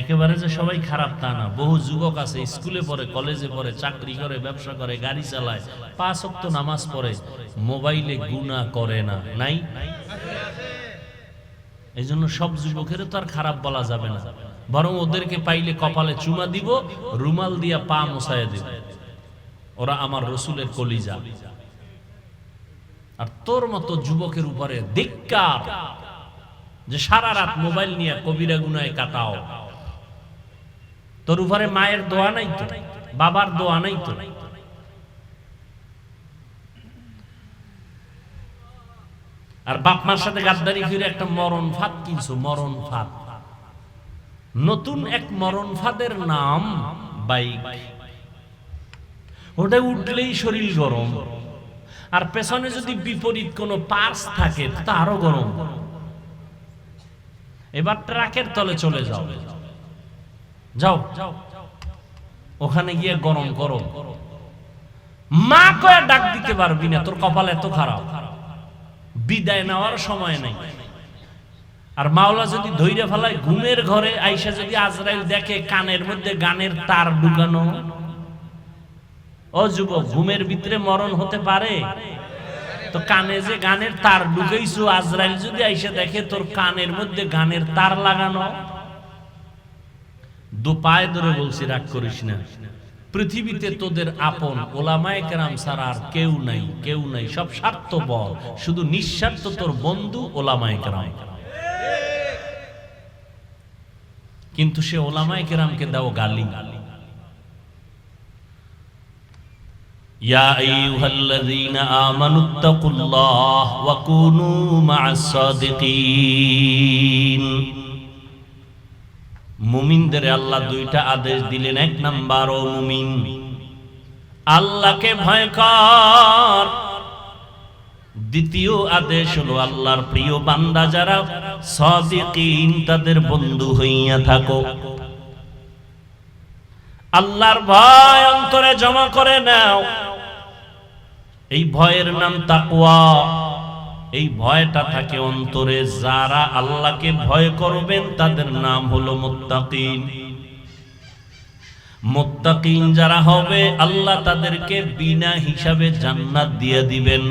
একেবারে যে সবাই খারাপ তা না। বহু যুবক আছে স্কুলে পড়ে, কলেজে পড়ে, চাকরি করে, ব্যবসা করে, গাড়ি চালায়, 5 ওয়াক্ত নামাজ পড়ে, মোবাইলে গুনাহ করে না, নাই? এই জন্য সব যুবকের তো আর খারাপ বলা যাবে না, বরং ওদেরকে পাইলে কপালে চুমা দিব, রুমাল দিয়া পা মোছায়া দিব। ওরা আমার রসুলের কলিজা। আর তোর মতো যুবকের উপরে ধিক্কার, যে সারা রাত মোবাইল নিয়ে কবিরা গুনায় কাটাও। তোর উপরে মায়ের দোয়া নাই তো, বাবার দোয়া নাই তো। আর বাপ মার সাথে গাদ্দারি করে একটা মরণ ফাঁদ কিনছো, মরণ ফাঁদ। নতুন এক মরণ ফাঁদের নাম বাইক। ওটা উঠলেই শরীর গরম, আর পেছনে যদি বিপরীত কোনো পার্স থাকে তা আরো গরম। এবার ট্রাকের তলে চলে যাও, যাও ওখানে গিয়ে গরম করো। মা কয়ে ডাক দিতে পারবি না, তোর কপাল এত খারাপ। বিদায় নেওয়ার সময় নাই। আর মাওলা যদি ধৈর্য ফেলায় ঘুমের ঘরে আইসা, যদি আজরাইল দেখে কানের মধ্যে গানের তার ঢুকানো, ও যুবক, ঘুমের ভিতরে মরণ হতে পারে? তো কানে যে গানের তার ঢুকাইছো, আজরাইল যদি আইসা দেখে তোর কানের মধ্যে গানের তার লাগানো। দু পায়ে ধরে বলছি, রাগ করিস না। পৃথিবীতে তোদের আপন ওলামায়ে কেরাম ছাড়া আর কেউ নাই, কেউ নাই। সব স্বার্থপর, শুধু নিঃস্বার্থ তোর বন্ধু ওলামায়ে কেরাম। কিন্তু সে ওলামায়ে কেরামকে দাও গালি। ইয়া আইয়ুহাল্লাযীনা আমানুত্তাকুল্লাহ ওয়া কুনু মা'আস সাদিকিন। মুমিনদের আল্লাহ দুইটা আদেশ দিলেন। এক নাম্বার, ও মুমিন, আল্লাহকে ভয় কর। দ্বিতীয় আদেশ হলো আল্লাহর প্রিয় বান্দা যারা সাদিকিন তাদের বন্ধু হইয়া থাকো। আল্লাহর ভয় অন্তরে জমা করে নাও। এই ভয়ের নাম তাকওয়া। এই ভয়টা থাকে অন্তরে। যারা আল্লাহকে ভয় করবেন তাদের নাম হলো মুত্তাকিন। মুত্তাকিন যারা হবে আল্লাহ তাদেরকে বিনা হিসাবে জান্নাত দিয়ে দিবেন।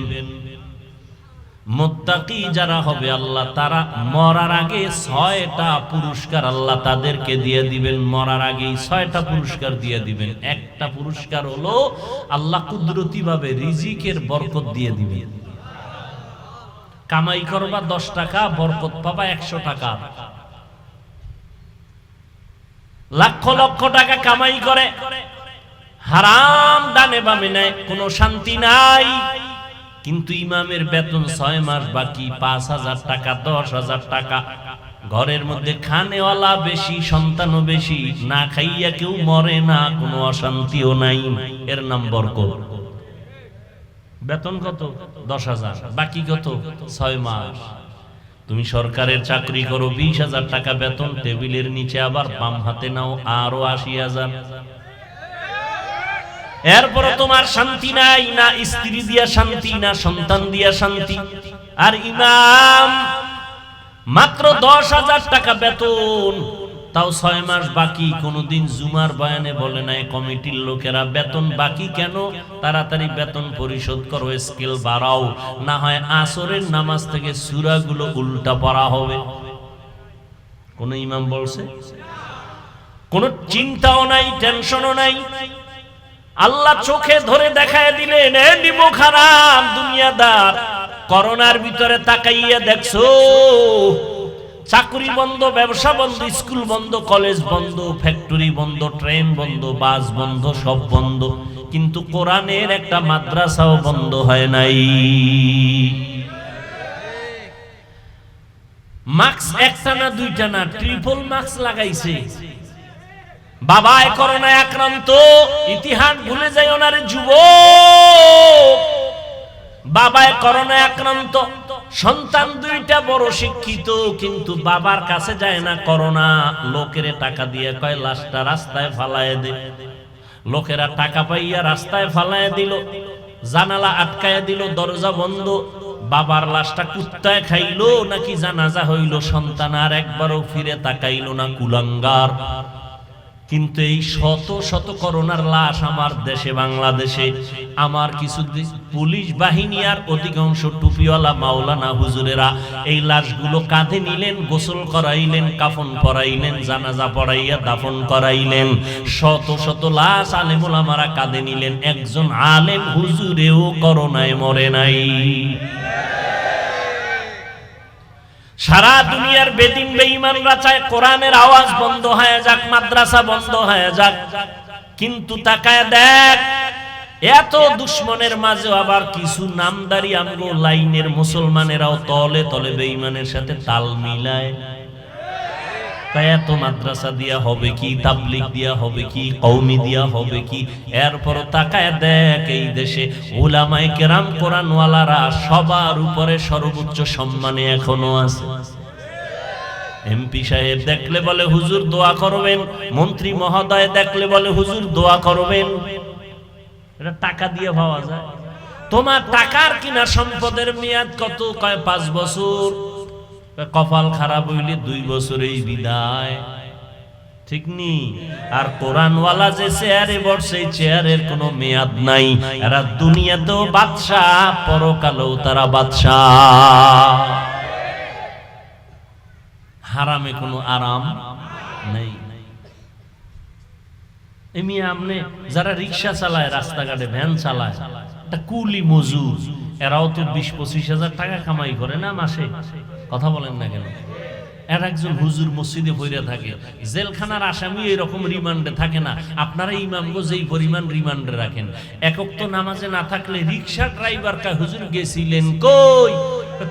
মুত্তাকি যারা হবে আল্লাহ তারা মরার আগে 6টা পুরস্কার আল্লাহ তাদেরকে দিয়ে দিবেন। মরার আগেই 6টা পুরস্কার দিয়ে দিবেন। একটা পুরস্কার হলো আল্লাহ কুদরতি ভাবে রিজিকের বরকত দিয়ে দিবেন। কামাই করবা 10 টাকা, বরকত পাবা 100 টাকা। লক্ষ লক্ষ টাকা কামাই করে হারাম ডানে বামে নেয়, কোনো শান্তি নাই। কিন্তু ইমামের বেতন 6 মাস বাকি, 5,000 টাকা, 10,000 টাকা। ঘরের মধ্যে খানেওয়ালা বেশি, সন্তানও বেশি, না খাইয়া কেউ মরে না, কোনো অশান্তিও নাই। এর নাম বরকত। বেতন কত? 10,000, বাকি কত? 6 মাস। তুমি সরকারের চাকরি করো, 20,000 টাকা বেতন, টেবিলের নিচে আবার বাম হাতে নাও আরো 80,000। এরপরে তোমার শান্তি নাই, না স্ত্রী দিয়া শান্তি, না সন্তান দিয়া শান্তি। আর ইমাম মাত্র 10,000 টাকা বেতন, তাও 6 মাস বাকি। কোনদিন জুমার বয়ানে বলে নাই কমিটির লোকেরা বেতন বাকি কেন, তাড়াতাড়ি বেতন পরিশোধ করো, স্কেল বাড়াও, না হয় আসরের নামাজ থেকে সূরাগুলো উল্টা পড়া হবে। কোন ইমাম বলছে? কোন চিন্তাও নাই, টেনশনও নাই। আল্লাহ চোখে ধরে দেখায় দিলেন, এ নিমুখ হারাম দুনিয়াদার, করোনার ভিতরে তাকাইয়া দেখছো চাকরি বন্ধ, ব্যবসা বন্ধ, স্কুল বন্ধ, কলেজ বন্ধ, ফ্যাক্টরি বন্ধ, ট্রেন বন্ধ, বাস বন্ধ, সব বন্ধ। কিন্তু কোরআনের একটা মাদ্রাসাও বন্ধ হয় নাই। মাস্ক একটা না দুইটা না, ট্রিপল মাস্ক লাগাইছে। বাবায় করোনায় আক্রান্ত, ইতিহাস ভুলে যাইও না রে যুবক। বাবায় করোনায় আক্রান্ত, সন্তান 2টা বড় শিক্ষিত, কিন্তু বাবার কাছে যায় না করোনা। লোকের টাকা দিয়ে কয় লাশটা রাস্তায় ফালায় দে। লোকেরা টাকা পাইয়া রাস্তায় ফালায় দিল, জানালা আটকায় দিল, দরজা বন্ধ। বাবার লাশটা কুত্তায় খাইলো নাকি জানাজা হইল, সন্তান আর একবারও ফিরে তাকাইলো না, কুলাঙ্গার। কিন্তু এই শত শত করোনার লাশ আমার দেশে, বাংলাদেশে, আমার কিছু পুলিশ বাহিনী আর অধিকাংশ টুপিওয়ালা মাওলানা হুজুরেরা এই লাশগুলো কাঁধে নিলেন, গোসল করাইলেন, কাফন পরাইলেন, জানাজা পড়াইয়া দাফন করাইলেন। শত শত লাশ আলেম ওলামারা কাঁধে নিলেন, একজন আলেম হুজুরেও করোনায় মরে নাই। সারা দুনিয়ার বেদিন বেঈমানরা চায় কোরআনের আওয়াজ বন্ধ হয়ে যাক, মাদ্রাসা বন্ধ হয়ে যাক। কিন্তু তাকায় দেখ, এত দুশ্মনের মাঝে আবার কিছু নামদারি আমগো লাইনের মুসলমানেরাও তলে তলে বেঈমানের সাথে তাল মিলায়। এত মাদ্রাসা দিয়া হবে কি, তাবলিগ দিয়া হবে কি, কওমি দিয়া হবে কি? এরপর তাকায় দেখ, এই দেশে উলামায়ে কেরাম কোরআনওয়ালারা সবার উপরে সর্বোচ্চ সম্মানে এখনো আছে। এমপি সাহেব দেখলে বলে হুজুর দোয়া করবেন, মন্ত্রী মহোদয় দেখলে বলে হুজুর দোয়া করবেন। এটা টাকা দিয়ে পাওয়া যায়। তোমার টাকার কিনা সম্পদের মেয়াদ কত? কয় 5 বছর। কপাল খারাপ হইলে 2 বছরেই বিদায়, ঠিক নি? আর কোরআনওয়ালা যে চেয়ারে বসে, চেয়ারের কোনো মেয়াদ নাই। এরা দুনিয়াতেও বাদশাহ, পরকালেও তারা বাদশাহ। হারামে কোনো আরাম নেই। এমনি আমনে যারা রিক্সা চালায়, রাস্তাঘাটে ভ্যান চালায়, এটা কুলি মজুর, এরাও তো 20-25 হাজার টাকা কামাই করে না মাসে। কথা বলেন না কেন? আর একজন হুজুর মসজিদে পড়ে থাকে, জেলখানার আসামি এরকম রিমান্ডে থাকে না। আপনারা ইমামগো যেই পরিমাণ রিমান্ডে রাখেন, একক তো নামাজে না থাকলে রিক্সা ড্রাইভার কা হুজুর গেছিলেন কই?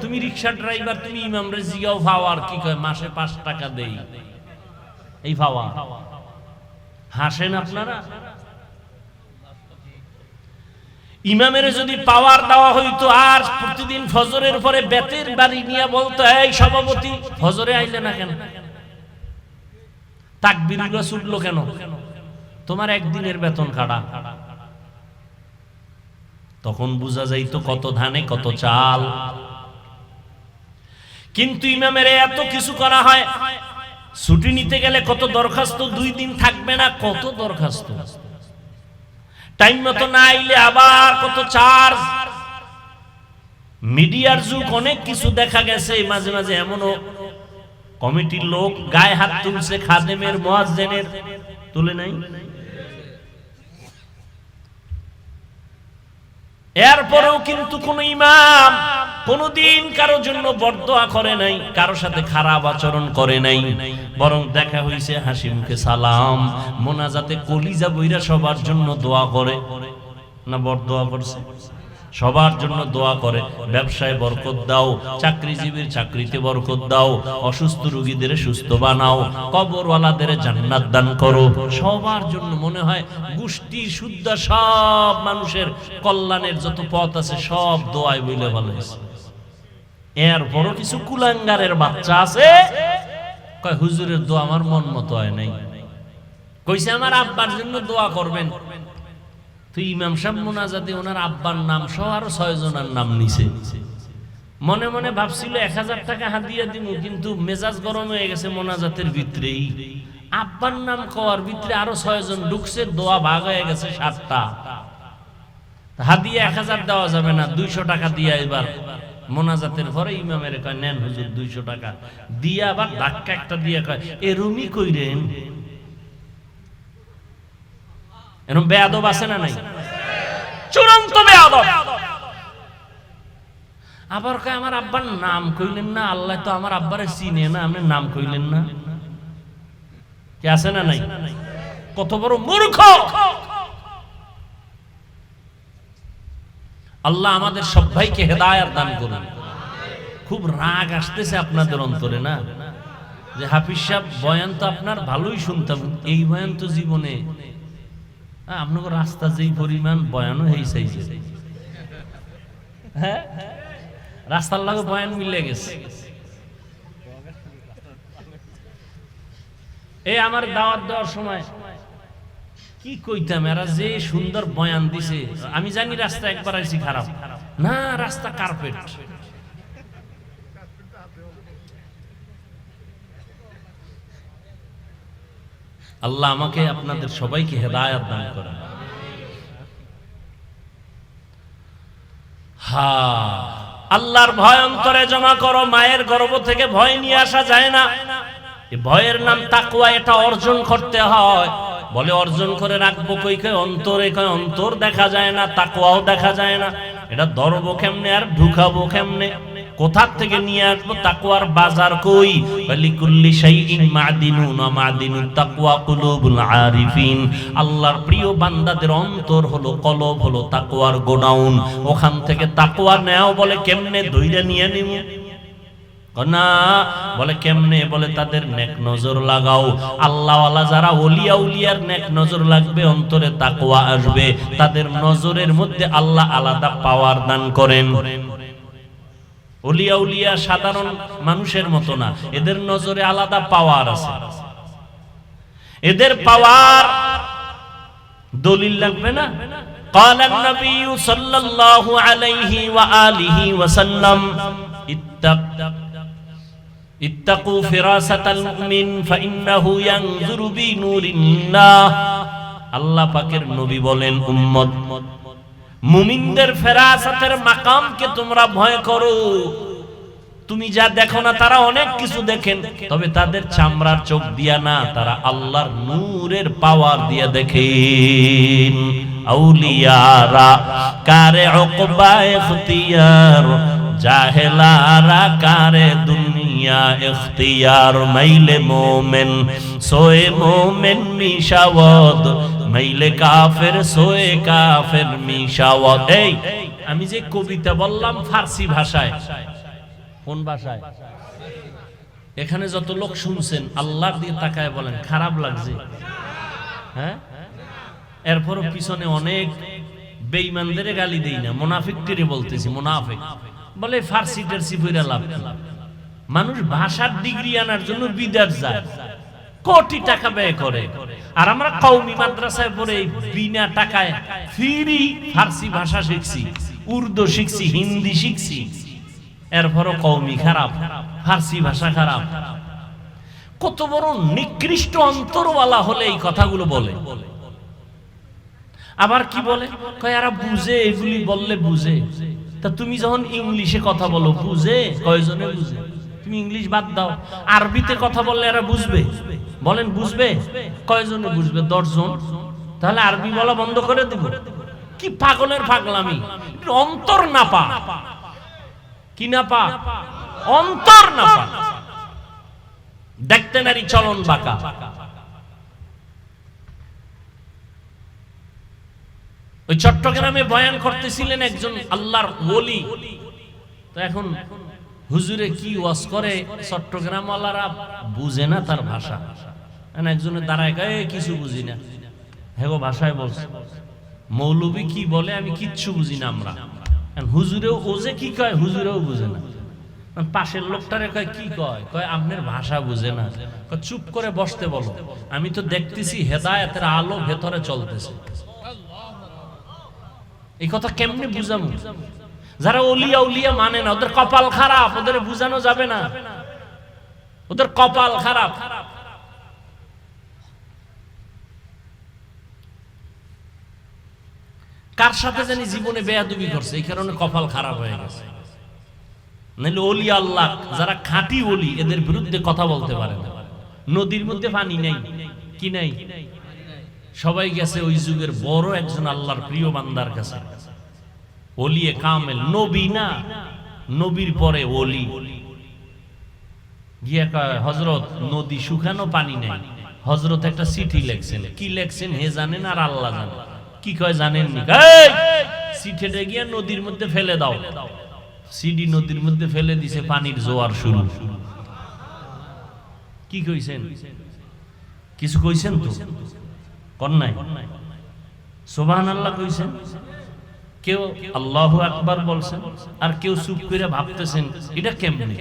তুমি রিক্সা ড্রাইভার, তুমি ইমামরে জিগাও ফাওয়ার কি কয়, মাসে 5 টাকা দেই, এই ফাওয়া। হাসেন আপনারা। ইমামের যদি পাওয়ার দেওয়া হইতো আর প্রতিদিন ফজরের পরে বেতের বাড়ি নিয়ে বলতো, এই সভাপতি ফজরে আইলে না কেন, তাকবীরগুলো ছুটলো কেন, তোমার একদিনের বেতন কাটা। তখন বোঝা যাইতো কত ধানে কত চাল। কিন্তু ইমামের এত কিছু করা হয়, ছুটি নিতে গেলে কত দরখাস্ত, 2 দিন থাকবে না, কত দরখাস্ত, টাইম মতো না আইলে আবার কত চার্জ। মিডিয়ার যুগ, অনেক কিছু দেখা গেছে। মাঝে মাঝে এমনও কমিটির লোক গায়ে হাত তুলছে, খাদেমের মুয়াজ্জিনের তুলে নাই। এরপরেও কিন্তু কোন ইমাম কোনদিন কারো জন্য বরদোয়া করে নাই, কারো সাথে খারাপ আচরণ করে নাই, বরং দেখা হইছে হাসি মুখে সালাম, মোনাজাতে কলিজা বইরা সবার জন্য দোয়া করে না, বরদোয়া করছে, সবার জন্য দোয়া করে। ব্যবসায় বরকত দাও, চাকরিজীবীর চাকরিতে বরকত দাও, অসুস্থ রোগীদের সুস্থ বানাও, কবরওয়ালাদের জান্নাত দান করো, সবার জন্য। মনে হয় গোষ্ঠী শুদ্ধ সব মানুষের কল্যাণের যত পথ আছে সব দোয়ায় বলে ভালো হয়েছে। এরপরও কিছু কুলাঙ্গারের বাচ্চা আছে, কয় হুজুরের দোয়া আমার মন মতো হয় নাই, কইছে আমার আব্বার জন্য দোয়া করবেন। তো ইমাম সাহেব মোনাজাতে ওনার আব্বার নাম সহ আরো 6 জনের নাম নিছে। মনে মনে ভাবছিল 1000 টাকা হাদিয়া দিব, কিন্তু মেজাজ গরম হয়ে গেছে মোনাজাতের ভিতরেই। আব্বার নাম কওয়ার ভিতরে আরো 6 জন ঢুকছে, দোয়া ভাগ হয়ে গেছে 7টা। হাদিয়া 1000 দেওয়া যাবে না, 200 টাকা দিয়া এবার মোনাজাতের পরে ইমামের কয়, নেন হুজুর 200 টাকা দিয়া, আবার ধাক্কা একটা দিয়া কয়, এ রুমি কইরেন। এরকম বেয়াদব আছে না নাই? চূড়ান্ত বেয়াদব। আবার কয় আমার আব্বার নাম কইলেন না, আল্লাহ তো আমার আব্বারে চিনে না, আপনি নাম কইলেন না। কি আছে না নাই? কত বড় মূর্খ! আল্লাহ আমাদের সবাইকে হেদায়েত দান করুন। খুব রাগ আসতেছে আপনাদের অন্তরে না, যে হাফিজ সাহেব বয়ান তো আপনার ভালোই শুনতাম, এই বয়ান তো জীবনে আপনাকে রাস্তা যেই পরিমাণ বয়ানও হয়েছে, হ্যাঁ রাস্তার লাগে বয়ান মিলে গেছে। এই আমার দাওয়াত দেওয়ার সময় কি কইতাম, এরা যে সুন্দর বয়ান দিছে, আমি জানি রাস্তা একবার আইছি খারাপ না, রাস্তা কার্পেট। আল্লাহ আমাকে আপনাদের সবাইকে হেদায়েত দান করেন। আল্লাহর ভয় অন্তরে জমা করো। মায়ের গর্ভ থেকে ভয় নিয়ে আসা যায় না, এই ভয়ের নাম তাকওয়া, এটা অর্জন করতে হয়। বলে অর্জন করে রাখবো কই, কই অন্তরে, কই অন্তর দেখা যায় না, তাকওয়াও দেখা যায় না। এটা ধরবো কেমনে আর ঢুকাবো কেমনে, কোথা থেকে নিয়ে আসবো? তাকওয়ার বাজার কই? লিকুল্লি শাইইন মাদিনুন ওয়া মাদিনুত তাকওয়া কুলুবুল আরিফিন। আল্লাহর প্রিয় বান্দাদের অন্তর হলো, কলব হলো তাকওয়ার গোডাউন। ওখান থেকে তাকওয়া নেও। বলে কেমনে? ধইরা নিয়ে নিব না, বলে কেমনে? বলে তাদের নেক নজর লাগাও। আল্লাহওয়ালা যারা ওলিয়া, উলিয়ার নেক নজর লাগবে, অন্তরে তাকওয়া আসবে, তাদের নজরের মধ্যে আল্লাহ আলাদা পাওয়ার দান করেন। ওলিয়া উলিয়া সাধারণ মানুষের মতো না, এদের নজরে আলাদা পাওয়ার আছে। এদের পাওয়ার দলিল লাগবে না? قال النبي صلى الله عليه وآله وسلم اتقوا فراسة المؤمن فإنه ينظر بنور الله। আল্লাহ পাকের নবী বলেন, উম্মত মুমিনদের ফেরাসাতের মাকামকে তোমরা ভয় করো। তুমি যা দেখো না, তারা অনেক কিছু দেখেন, তবে তাদের চামড়ার চোখ দিয়া না, তারা আল্লাহর নূরের পাওয়ার দিয়া দেখেন। আউলিয়ারা কারে উকবা ইখতিয়ার, জাহেলারা কারে দুনিয়া দুনিয়া ইখতিয়ার মাইলে মোমেন সোয়ে মোমেন মিশাওয়াত মাইলে কাফের সোয়ে কাফের মিশাওয়াত। এই আমি যে কবিতা বললাম ফার্সি ভাষায়, কোন ভাষায়? এখানে যত লোক শুনছেন আল্লাহর দিয়ে তাকায় বলেন খারাপ লাগছে? হ্যাঁ, এরপরও পিছনে অনেক বেঈমানদের গালি দেই না, মুনাফিকদের বলতেছি। মুনাফিক বলে ফার্সি টার্সি পড়া লাভ কি? মানুষ ভাষার ডিগ্রি আনার জন্য বিদেশ যায়, কোটি টাকা ব্যয় করে, আর আমরা কওমি মাদ্রাসায় পড়ে বিনা টাকায় ফ্রি ফার্সি ভাষা শিখছি, উর্দু শিখছি, হিন্দি শিখছি, এরপরও কওমি খারাপ, ফার্সি ভাষা খারাপ। কত বড় নিকৃষ্ট অন্তরওয়ালা হলে এই কথাগুলো বলে। আবার কি বলে, কয় এরা বুঝে, এগুলি বললে বুঝে। তা তুমি যখন ইংলিশে কথা বলো বুঝে? কয়জনে বুঝে? তুমি ইংলিশ বাদ দাও, আরবিতে কথা বললে এরা বুঝবে? বলেন বুঝবে? কয়জনে বুঝবে? 10 জন। তাহলে আরবি বলা বন্ধ করে দেব? কি পাগলের পাগলামি! অন্তর না পা, কি না পা? অন্তর না পা। দেখতে নারী চলন বাঁকা। ওই চট্টগ্রামে বয়ান করতেছিলেন একজন আল্লাহর ওলি। তো এখন হুজুরে কি ওয়াজ করে, চট্টগ্রাম ওয়ালারা বুঝে না তার ভাষা। একজনের দাঁড়ায় গায়ে কিছু বুঝি না, হেগো ভাষায় বলছে। মৌলবী কি বলে আমি কিচ্ছু বুঝি না আমরা। হুজুরেও ও যে কি কয় হুজুরেও বুঝে না। পাশের লোকটারে কয় কি কয়, কয় আপনার ভাষা বুঝে না। চুপ করে বসতে বলো, আমি তো দেখতেছি হেদায়েতের আলো ভেতরে চলতেছে। এই কথা কেমনে বুঝাবো? যারা ওলিয়া উলিয়া মানে না, ওদের কপাল খারাপ, ওদের বুঝানো যাবে না, ওদের কপাল খারাপ। কার সাথে জানি জীবনে বেয়াদবি করছে, এই কারণে কপাল খারাপ হয়ে গেছে। নাহলে ওলিয়া আল্লাহ যারা খাঁটি ওলি, এদের বিরুদ্ধে কথা বলতে পারে না। নদীর মধ্যে পানি নেই, কি নাই? সবাই গেছে ওই যুগের বড় একজন আল্লাহর প্রিয় বান্দার কাছে, ওলিয়ে কামেল, নবী না, নবীর পরে ওলি। গিয়া কয় হযরত নদী শুকানো, পানি নেই। হযরত একটা চিঠি লেখছেন, কি লেখছেন হে জানেন আর আল্লাহ জানেন। কি কয় জানেননি? চিঠিটা গিয়া নদীর মধ্যে ফেলে দাও। সিডি নদীর মধ্যে ফেলে দিছে, পানির জোয়ার শুরু। কি কইছেন? কিছু কইছেন তো? কোন নাই? সুবহানাল্লাহ কইছেন, কেউ আল্লাহু আকবার বলছেন, আর কেউ চুপ করে ভাবতেছেন এটা কেমনে।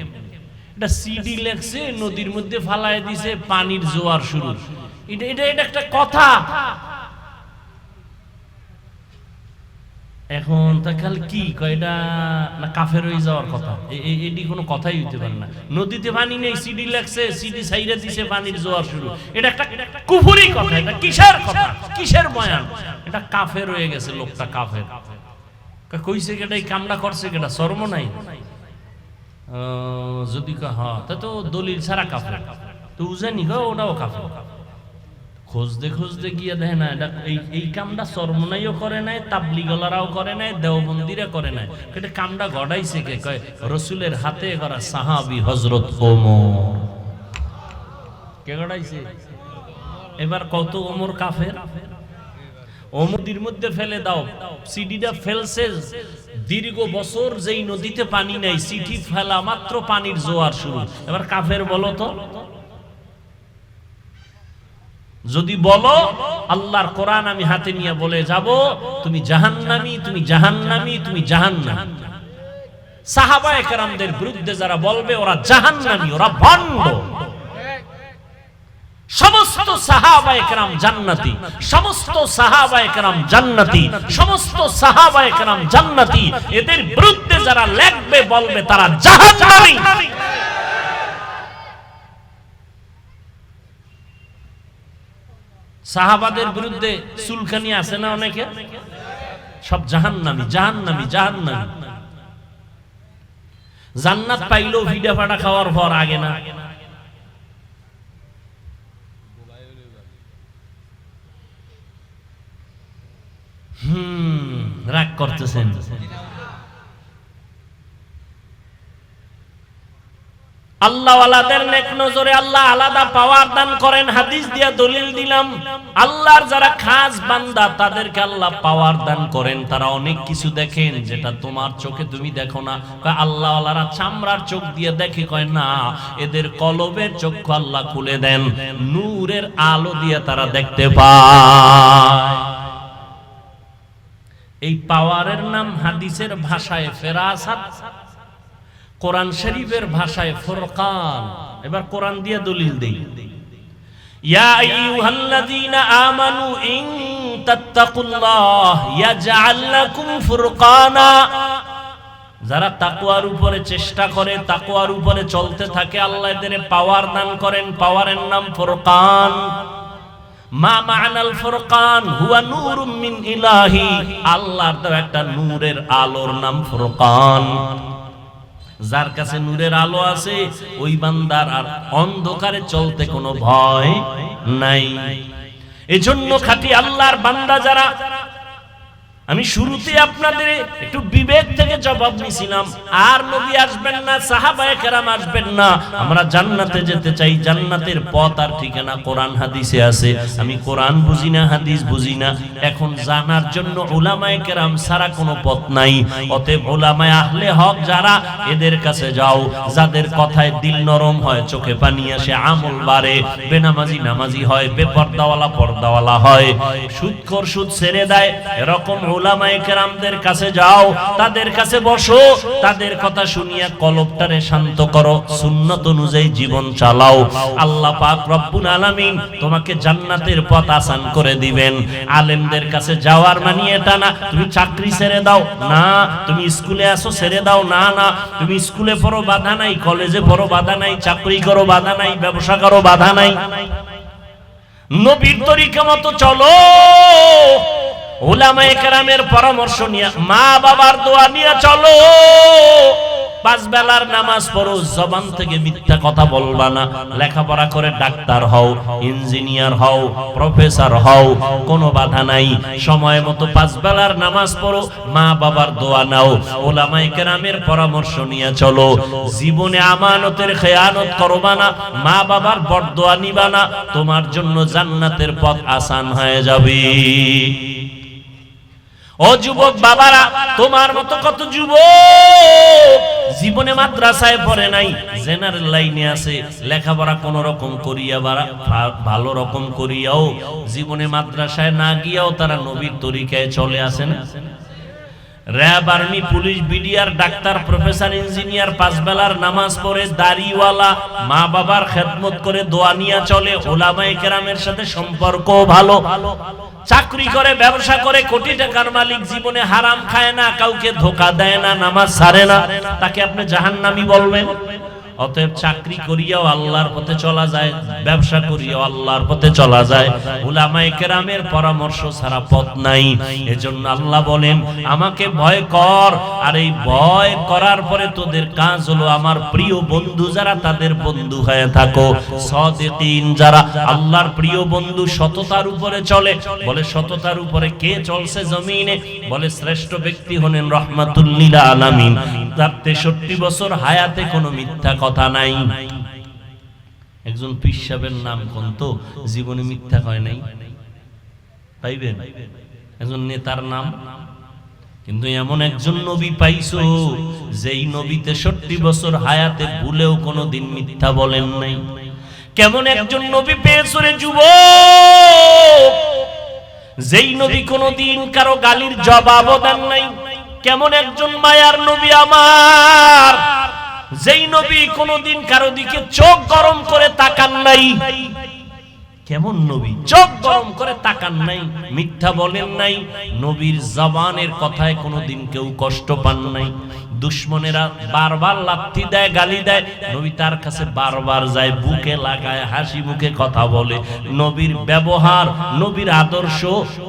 এটা সিডি লেখছে, নদীর মধ্যে ফালায় দিছে, পানির জোয়ার শুরু। এটা একটা কথা? এখন তাহলে কি কয়, এটা না কাফের হয়ে যাওয়ার কথা? এটি কোনো কথাই হইতে পারে না। নদীতে পানি নেই, সিডি লেখছে, সিডি ছাইরা দিছে, পানির জোয়ার শুরু। এটা একটা কুফরি কথা। এটা কিসের কথা, কিসের বয়ান? এটা কাফের হয়ে গেছে, লোকটা কাফের। কইছে কেটা, এই কামটা করছে কেটা, শরম নাই? যদি হ্যাঁ, তা তো দলিল ছাড়া কাফের। তো উজানি ওটাও কাফের। খুঁজতে খুঁজতে গিয়ে দেখে না, এটা এই কামটা চরমনাইও করে নাই, তাবলিগলারাও করে নাই, দেওবন্দিরা করে নাই। এটা কামটা গড়াইছে কে? কয় রসুলের হাতে গড়া সাহাবী হযরত ওমর। কে গড়াইছে? এবার কত ওমর কাফের? ওমরদের মধ্যে ফেলে দাও। সিডিটা ফেলছে, দীর্ঘ বছর যেই নদীতে পানি নাই, চিঠি ফেলা মাত্র পানির জোয়ার শুরু। এবার কাফের বলো তো? যদি বলো আল্লাহর কোরআন আমি হাতে নিয়ে বলে যাব, তুমি জাহান্নামী, তুমি জাহান্নামী, তুমি জাহান্নামী। সাহাবায়ে কেরামদের বিরুদ্ধে যারা বলবে ওরা জাহান্নামী, ওরা ভণ্ড। সমস্ত সাহাবায়ে কেরাম জান্নাতি, সমস্ত সাহাবায়ে কেরাম জান্নাতি, সমস্ত সাহাবায়ে কেরাম জান্নাতি। এদের বিরুদ্ধে যারা লেখবে বলবে তারা জাহান্নামী। সাহাবাদের বিরুদ্ধে চুলকানি আছে না অনেকে? সব জাহান্নামী, জাহান্নামী, জাহান্নামী। জান্নাত পাইলো ভিডা ফাটা খাওয়ার পর, আগে না। রাগ করতেছেন। আল্লাহওয়ালাদের নেক নজরে আল্লাহ আলাদা পাওয়ার দান করেন। হাদিস দিয়া দলিল দিলাম। আল্লাহর যারা খাস বান্দা তাদেরকে আল্লাহ পাওয়ার দান করেন, তারা অনেক কিছু দেখেন যেটা তোমার চোখে তুমি দেখো না। আল্লাহওয়ালারা চামড়ার চোখ দিয়ে দেখে, কয় না, এদের কলবের চক্ষু আল্লাহ খুলে দেন, নূরের আলো দিয়ে তারা দেখতে পায়। এই পাওয়ারের নাম হাদিসের ভাষায় ফেরাসাত, কোরআন শরীফের ভাষায় ফুরকান। এবার কোরআন দিয়ে দলিল দেই। ইয়া আইয়ুহাল্লাযীনা আমানু ইন তাত্তাকুল্লাহ ইয়াজআল লাকুম ফুরকানা। যারা তাকওয়ার উপরে চেষ্টা করে, তাকওয়ার উপরে চলতে থাকে, আল্লাহ এদের পাওয়ার দান করেন। পাওয়ারের নাম ফুরকান। মা মা'নাল ফুরকান হুয়া নূরুম মিন ইলাহি। আল্লাহর তো একটা নূরের আলোর নাম ফুরকান। যার কাছে নূরের আলো আছে ওই বান্দার আর অন্ধকারে চলতে কোনো ভয় নাই। এজন্য খাঁটি আল্লাহর বান্দা যারা, আমি শুরুতে আপনাদের একটু বিবেক থেকে জবাব নিছিলাম, আর নবী আসবেন না, সাহাবায়ে কেরাম আসবেন না, আমরা জান্নাতে যেতে চাই। জান্নাতের পথ আর ঠিকানা কোরআন হাদিসে আছে। আমি কোরআন বুঝি না, হাদিস বুঝি না, এখন জানার জন্য উলামায়ে কেরাম ছাড়া কোনো পথ নাই। অতএব উলামায়ে আহলে হক যারা, এদের কাছে যাও। যাদের কথায় দিল নরম হয়, চোখে পানি আসে, আমল বাড়ে, বেনামাজি নামাজি হয়, বেপর্দাওয়ালা পর্দাওয়ালা হয়, সুদখোর সুদ ছেড়ে দেয়, এরকম উলামায়ে কেরামদের কাছে যাও, তাদের কাছে বসো, তাদের কথা শুনিয়া কলবটারে শান্ত করো, সুন্নাত অনুযায়ী জীবন চালাও। আল্লাহ পাক রব্বুল আলামিন তোমাকে জান্নাতের পথ আসান করে দিবেন। আলেমদের কাছে যাওয়ার মানে এটা না তুমি চাকরি ছেড়ে দাও, না তুমি স্কুলে আসো ছেড়ে দাও, না না তুমি স্কুলে পড়ো বাধা নাই, কলেজে পড়ো বাধা নাই, চাকরি করো বাধা নাই, ব্যবসা করো বাধা নাই, নবীর তরিকা মতো চলো। উলামায়ে কেরামের পরামর্শ নিয়ে, মা বাবার দোয়া নিয়ে চলো। পাঁচ বেলার নামাজ পড়ো, জবান থেকে মিথ্যা কথা বলবা না। লেখাপড়া করে ডাক্তার হও, ইঞ্জিনিয়ার হও, প্রফেসর হও, কোনো বাধা নাই। সময় মতো পাঁচ বেলার নামাজ পড়ো, মা বাবার দোয়া নাও, উলামায়ে কেরামের পরামর্শ নিয়ে চলো। জীবনে আমানতের খেয়ানত করবা না, মা বাবার বরদোয়া নিবা না, তোমার জন্য জান্নাতের পথ আসান হয়ে যাবে। ও যুবক বাবারা, তোমার মতো কত যুবক জীবনে মাদ্রাসায় পড়ে নাই, জেনারেল লাইনে আছে, লেখাপড়া কোন রকম করিয়া ভালো রকম করিয়াও জীবনে মাদ্রাসায় না গিয়াও তারা নবীর তরিকায় চলে আসে না। RAB, army, police, BDR, doctor, professor, engineer, পাঁচ বেলার নামাজ পড়ে, দাড়িওয়ালা, মা বাবার খেদমত করে, দোয়া নিয়ে চলে, উলামায়ে কেরামের সাথে সম্পর্ক ভালো, চাকরি করে, ব্যবসা করে, কোটি টাকার মালিক, জীবনে হারাম খায় না, কাউকে ধোঁকা দেয় না, নামাজ ছাড়ে না, তাকে আপনি জাহান্নামী বলবেন? অতএব চাকরি করিয়াও আল্লাহর পথে চলা যায়, ব্যবসা করিয়াও আল্লাহর পথে চলা যায়। উলামায়ে কেরামের পরামর্শ ছাড়া পথ নাই। এজন্য আল্লাহ বলেন, আমাকে ভয় কর। আর এই ভয় করার পরে তোদের কাজ হলো আমার প্রিয় বন্ধু যারা, তাদের বন্ধু হয়ে থাকো। সাদিকিন যারা, আল্লাহর প্রিয় বন্ধু, সততার উপরে চলে। বলে সততার উপরে কে চলছে জমিনে? বলে শ্রেষ্ঠ ব্যক্তি হলেন রাহমাতুল লিল আলামিন। তার 63 বছর হায়াতে কোনো মিথ্যা কথা নাই। একজন পীর সাহেবের নাম কোন তো জীবনে মিথ্যা কয় নাই, পাইবেন? একজন নেতার নাম, কিন্তু এমন একজন নবী পাইছো যেই নবী 63 বছর হায়াতে ভুলেও কোনোদিন মিথ্যা বলেন নাই। কেমন একজন নবী পেয়েছো রে যুবক, যেই নবী কোনোদিন কারো গালির জবাবও দেন নাই। কেমন একজন মায়ার নবী আমার, যেই নবী কোনোদিন কারো দিকে চোখ গরম করে তাকান নাই। কেমন নবী, চোখ গরম করে তাকান নাই, মিথ্যা বলেন নাই, নবীর জবানের কথায় কোনোদিন কেউ কষ্ট পান নাই। দুশমনেরা বারবার লাথি দেয়, গালি দেয়, নবী তার কাছে বারবার যায়, বুকে লাগায়, হাসি মুখে কথা বলে। নবীর ব্যবহার, নবীর আদর্শ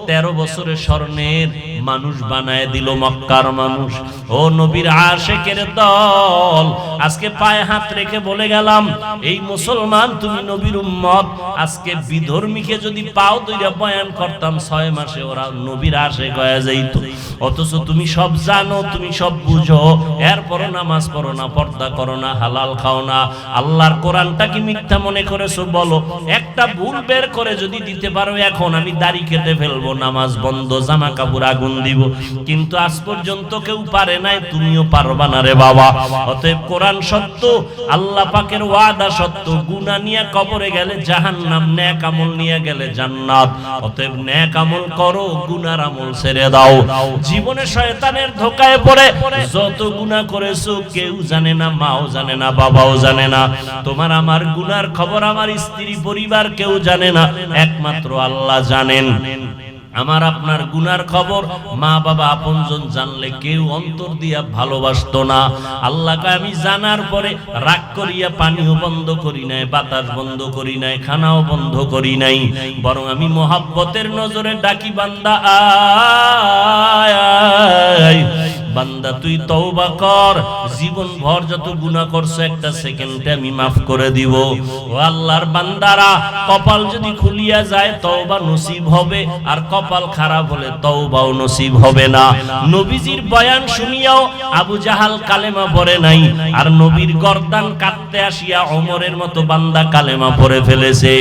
13 বছরের স্বর্ণের মানুষ বানায় দিল মক্কার মানুষ। ও নবীর আশিকের দল, আজকে পায়ে হাত রেখে বলে গেলাম, এই মুসলমান তুমি নবীর উম্মত। আজকে বিধর্মীকে যদি পাও দুইটা বয়ান করতাম, 6 মাসে ওরা নবীর আশিক হয়ে যাইত। অথচ তুমি সব জানো, তুমি সব বুঝো, এরপরও নামাজ পড়ো না, পর্দা করো না, হালাল খাও না, আল্লাহর কোরআনটা কি মিথ্যা মনে করেছো বলো। একটা ভুল বের করে যদি দিতে পারো, এখন আমি দাড়ি কেটে ফেলবো, নামাজ বন্ধ, জামা কাপড় আগুন দিব, কিন্তু আজ পর্যন্ত কেউ পারে নাই, তুমিও পারবা না রে বাবা। অতএব কোরআন সত্য, আল্লাহ পাকের ওয়াদা সত্য, গুনাহ নিয়ে কবরে গেলে জাহান্নাম, নেক আমল নিয়ে গেলে জান্নাত। অতএব নেক আমল করো, গুনার আমল ছেড়ে দাও। জীবনে শয়তানের ধোঁকায় পড়ে যত গুনাহ করেছো কেউ জানে না, মাও জানে না, বাবাও জানে না, তোমার আমার গুনার খবর আমার স্ত্রী পরিবার কেউ জানে না, একমাত্র আল্লাহ জানেন। আমার আপনার গুনার খবর মা বাবা আপনজন জানলে কেউ অন্তর দিয়া ভালোবাসতো না। আল্লাহকে আমি জানার পরে রাগ করিয়া পানিও বন্ধ করি নাই, বাতাস বন্ধ করি নাই, খানাও বন্ধ করি নাই, বরং আমি মোহাব্বতের নজরে ডাকি, বান্দা আয়, বান্দা তুই তওবা কর, জীবন ভর যত গুনাহ করছো একটা সেকেন্ডে আমি মাফ করে দিব। ও আল্লাহর বান্দারা, কপাল যদি খুলিয়া যায় তওবা নসিব হবে, আর কপাল খারাপ হলে তওবাও নসিব হবে না। নবীজির বয়ান শুনিয়াও আবু জাহাল কালেমা পড়ে নাই, আর নবীর গর্দান কাটতে আসিয়া ওমরের মতো বান্দা কালেমা পড়ে ফেলেছে।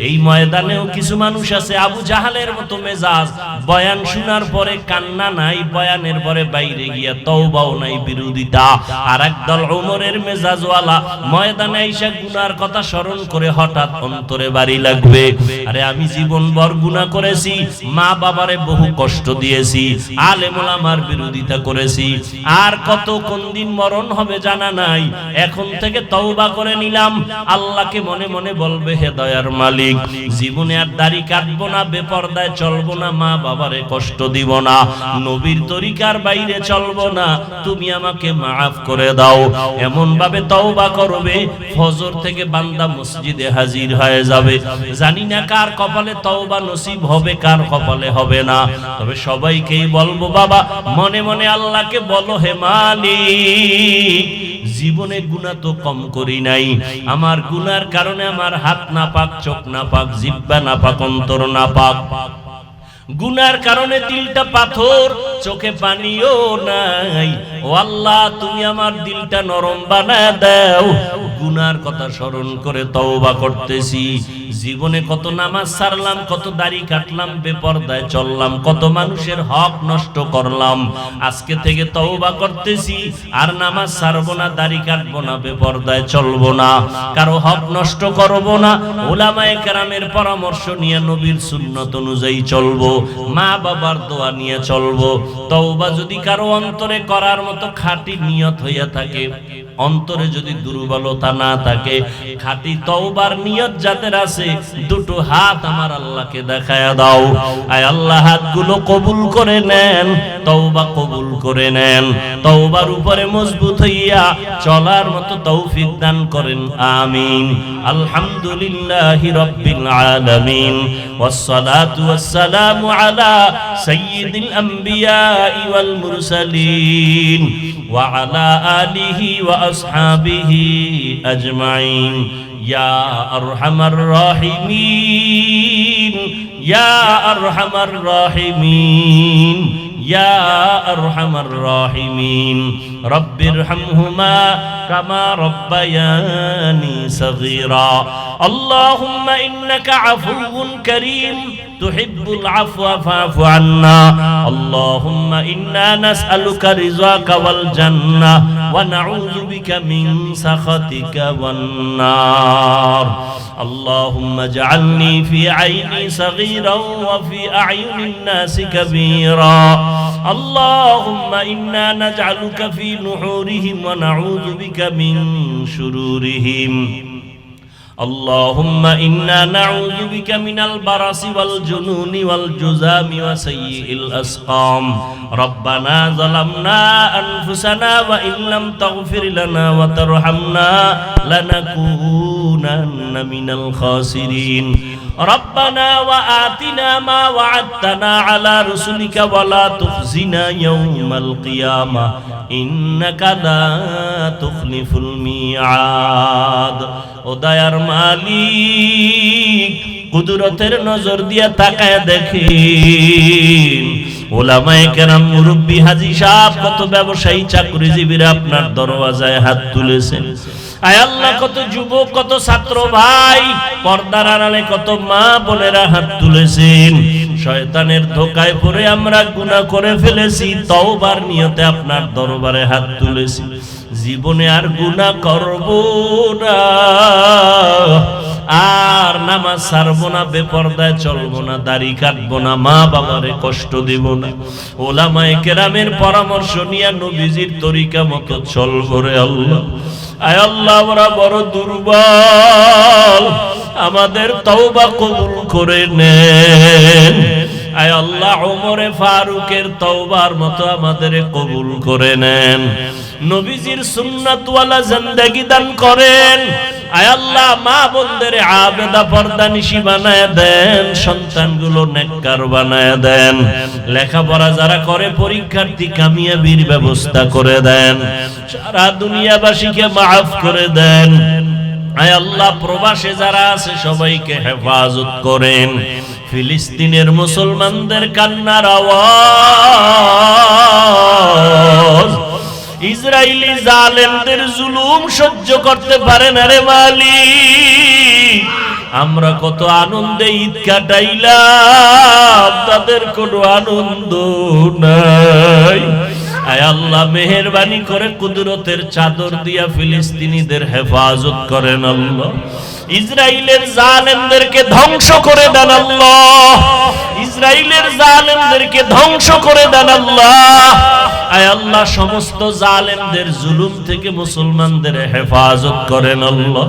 এই ময়দানেও কিছু মানুষ আছে আবু জাহালের মতো মেজাজ, বয়ান শোনার পরে কান্না নাই, বয়ানের পরে বাইরে গিয়া তওবাও নাই, বিরোধিতা। আর একদল ওমরের মেজাজওয়ালা ময়দানে আইসা গুনার কথা স্মরণ করে হঠাৎ অন্তরে বাড়ি লাগবে, আরে আমি জীবন ভর গুনাহ করেছি, মা বাবারে বহু কষ্ট দিয়েছি, আলেম ওলামার বিরোধিতা করেছি, আর কত কোন দিন মরণ হবে জানা নাই, এখন থেকে তওবা করে নিলাম। আল্লাহকে মনে মনে বলবে, হে দয়ার মালিক, জীবনে আর দাড়ি কাটবো না, বেপরদায় চলবো না, মা বাবারে কষ্ট দিব না, নবীর তরিকার বাইরে চলবো না, তুমি আমাকে মাফ করে দাও। এমন ভাবে তওবা করবে, ফজর থেকে বান্দা মসজিদে হাজির হয়ে যাবে। জানি না কার কপালে তওবা নসিব হবে, কার কপালে হবে না, তবে সবাইকেই বলবো বাবা, মনে মনে আল্লাহকে বলো, হে মালিক, জীবনে গুনাহ তো কম করি নাই, আমার গুনার কারণে আমার হাত না পাক, চোখ না পাক, জিহ্বা না পাক, অন্তর না পাক, গুনার কারণে দিলটা পাথর, চোখে পানিও নাই। ও আল্লাহ, তুমি আমার দিলটা নরম বানায় দাও। গুনার কথা স্মরণ করে তওবা করতেছি। জীবনে কত নামাজ ছাড়লাম, কত দাড়ি কাটলাম, বেপরদায় চললাম, কত মানুষের হক নষ্ট করলাম। আজকে থেকে তওবা করতেছি, আর নামাজ ছাড়বো না, দাড়ি কাটবো না, বেপরদায় চলবো না, কারো হক নষ্ট করবো না, উলামায়ে কেরামের পরামর্শ নিয়ে নবীর সুন্নত অনুযায়ী চলবো, মা বাবার দোয়া নিয়ে চলবো। তওবা যদি কারো অন্তরে করার মতো খাঁটি নিয়ত হইয়া থাকে, অন্তরে যদি দুর্বলতা না থাকে, খাঁটি তওবার নিয়ত যাদের আছে, দুটো হাত আমার আল্লাহকে দেখায়া দাও। আয় আল্লাহ, হাতগুলো কবুল করে নেন, তওবা কবুল করে নেন, তওবার উপরে মজবুত হইয়া চলার মতো তৌফিক দান করেন, আমিন। আলহামদুলিল্লাহি রাব্বিল আলামিন, ওয়াসসালাতু ওয়াসসালামু আলা সাইয়্যিদিল আম্বিয়া ওয়াল মুরসালিন ওয়া আলা আলিহি ওয়া আসহাবিহি আজমাইন। ইয়া আরহামার রাহিমিন, ইয়া আরহামার রাহিমিন, ইয়া আরহামার রাহিমিন। রব্বিরহামহুমা কামা রব্বায়ানি সগীরা। আল্লাহুম্মা ইন্নাকা আফুউন কারীম তুহিব্বুল আফওয়া ফা'ফু আন্না। আল্লাহুম্মা ইন্না নাসআলুকা রিযাকা ওয়াল জান্নাহ ওয়া নাউযু বিকা মিন সাখাতিকা ওয়ান নার। আল্লাহুম্মা ইজআলনি ফি আইনি সাগীরান ওয়া ফি আ'য়ুনিন নাসি কাবীরা। আল্লাহুম্মা ইন্না নাজআলুকা ফি নুহুরিহিম ওয়া নাউযু বিকা মিন শুরুরিহিম। اللهم إنا نعوذ بك من البرص والجنون والجذام وسيء الأسقام. ربنا ظلمنا أنفسنا وإن لم تغفر لنا وترحمنا لنكونن من الخاسرين. ربنا وآتنا ما وعدتنا على رسلك ولا تخزنا يوم القيامة إنك لا تخلف الميعاد. ও দয়ার মালিক, কুদরতের নজর দিয়া তাকায় দেখেন, ওলামায়ে কেরাম, মুরব্বী, হাজী সাহেব, কত ব্যবসায়ী চাকরিজীবীরা আপনার দরওয়াজায় হাত তুলেছেন। আয় আল্লাহ, কত যুবক, কত ছাত্র ভাই, পর্দার আড়ালে কত মা বোনেরা হাত তুলেছেন। শয়তানের ধোকায় পড়ে আমরা গুনাহ করে ফেলেছি, তওবার নিয়তে আপনার দরবারে হাত তুলেছি। জীবনে আর গুনাহ করব না, আর নামাজ ছাড়বো না, বেপরদায় চলবো না, দাড়ি কাটবো না, মা বাবারে কষ্ট দিব না। ওলামায়ে কেরামের পরামর্শ নিয়ে নবীজির তরিকা মতো চলবো রে আল্লাহ। আয় আল্লাহ, আমরা বড় দুর্বল, আমাদের তওবা কবুল করে নেন। আয় আল্লাহ, ওমরে ফারুকের তওবার মতো আমাদের কবুল করে নেন। নবীজির সুন্নাতওয়ালা জিন্দেগি দান করেন। আয় আল্লাহ, মা বোনদের আবেদা পর্দানিশী বানায় দেন, সন্তানগুলো নেককার বানায় দেন। লেখাপড়া যারা করে পরীক্ষার্থী কামিয়াবির ব্যবস্থা করে দেন। সারা দুনিয়াবাসীকে মাফ করে দেন। আয় আল্লাহ, প্রবাসে যারা আছে সবাইকে হেফাজত করেন। ফিলিস্তিনের মুসলমানদের কান্নার আওয়াজ, ইসরায়েলি জালেমদের জুলুম সহ্য করতে পারে না রে মালিক। আমরা কত আনন্দে ঈদ কাটাইলাম, তাদের কোনো আনন্দ নাই। আয় আল্লাহ, মেহেরবানি করে কুদরতের চাদর দিয়া ফিলিস্তিনিদের হেফাজত করেন আল্লাহ। ইসরায়েলের জালেমদেরকে ধ্বংস করে দেন আল্লাহ। ইসরায়েলের জালেমদেরকে ধ্বংস করে দেন আল্লাহ। আয় আল্লাহ, সমস্ত জালেমদের জুলুম থেকে মুসলমানদের হেফাজত করেন আল্লাহ।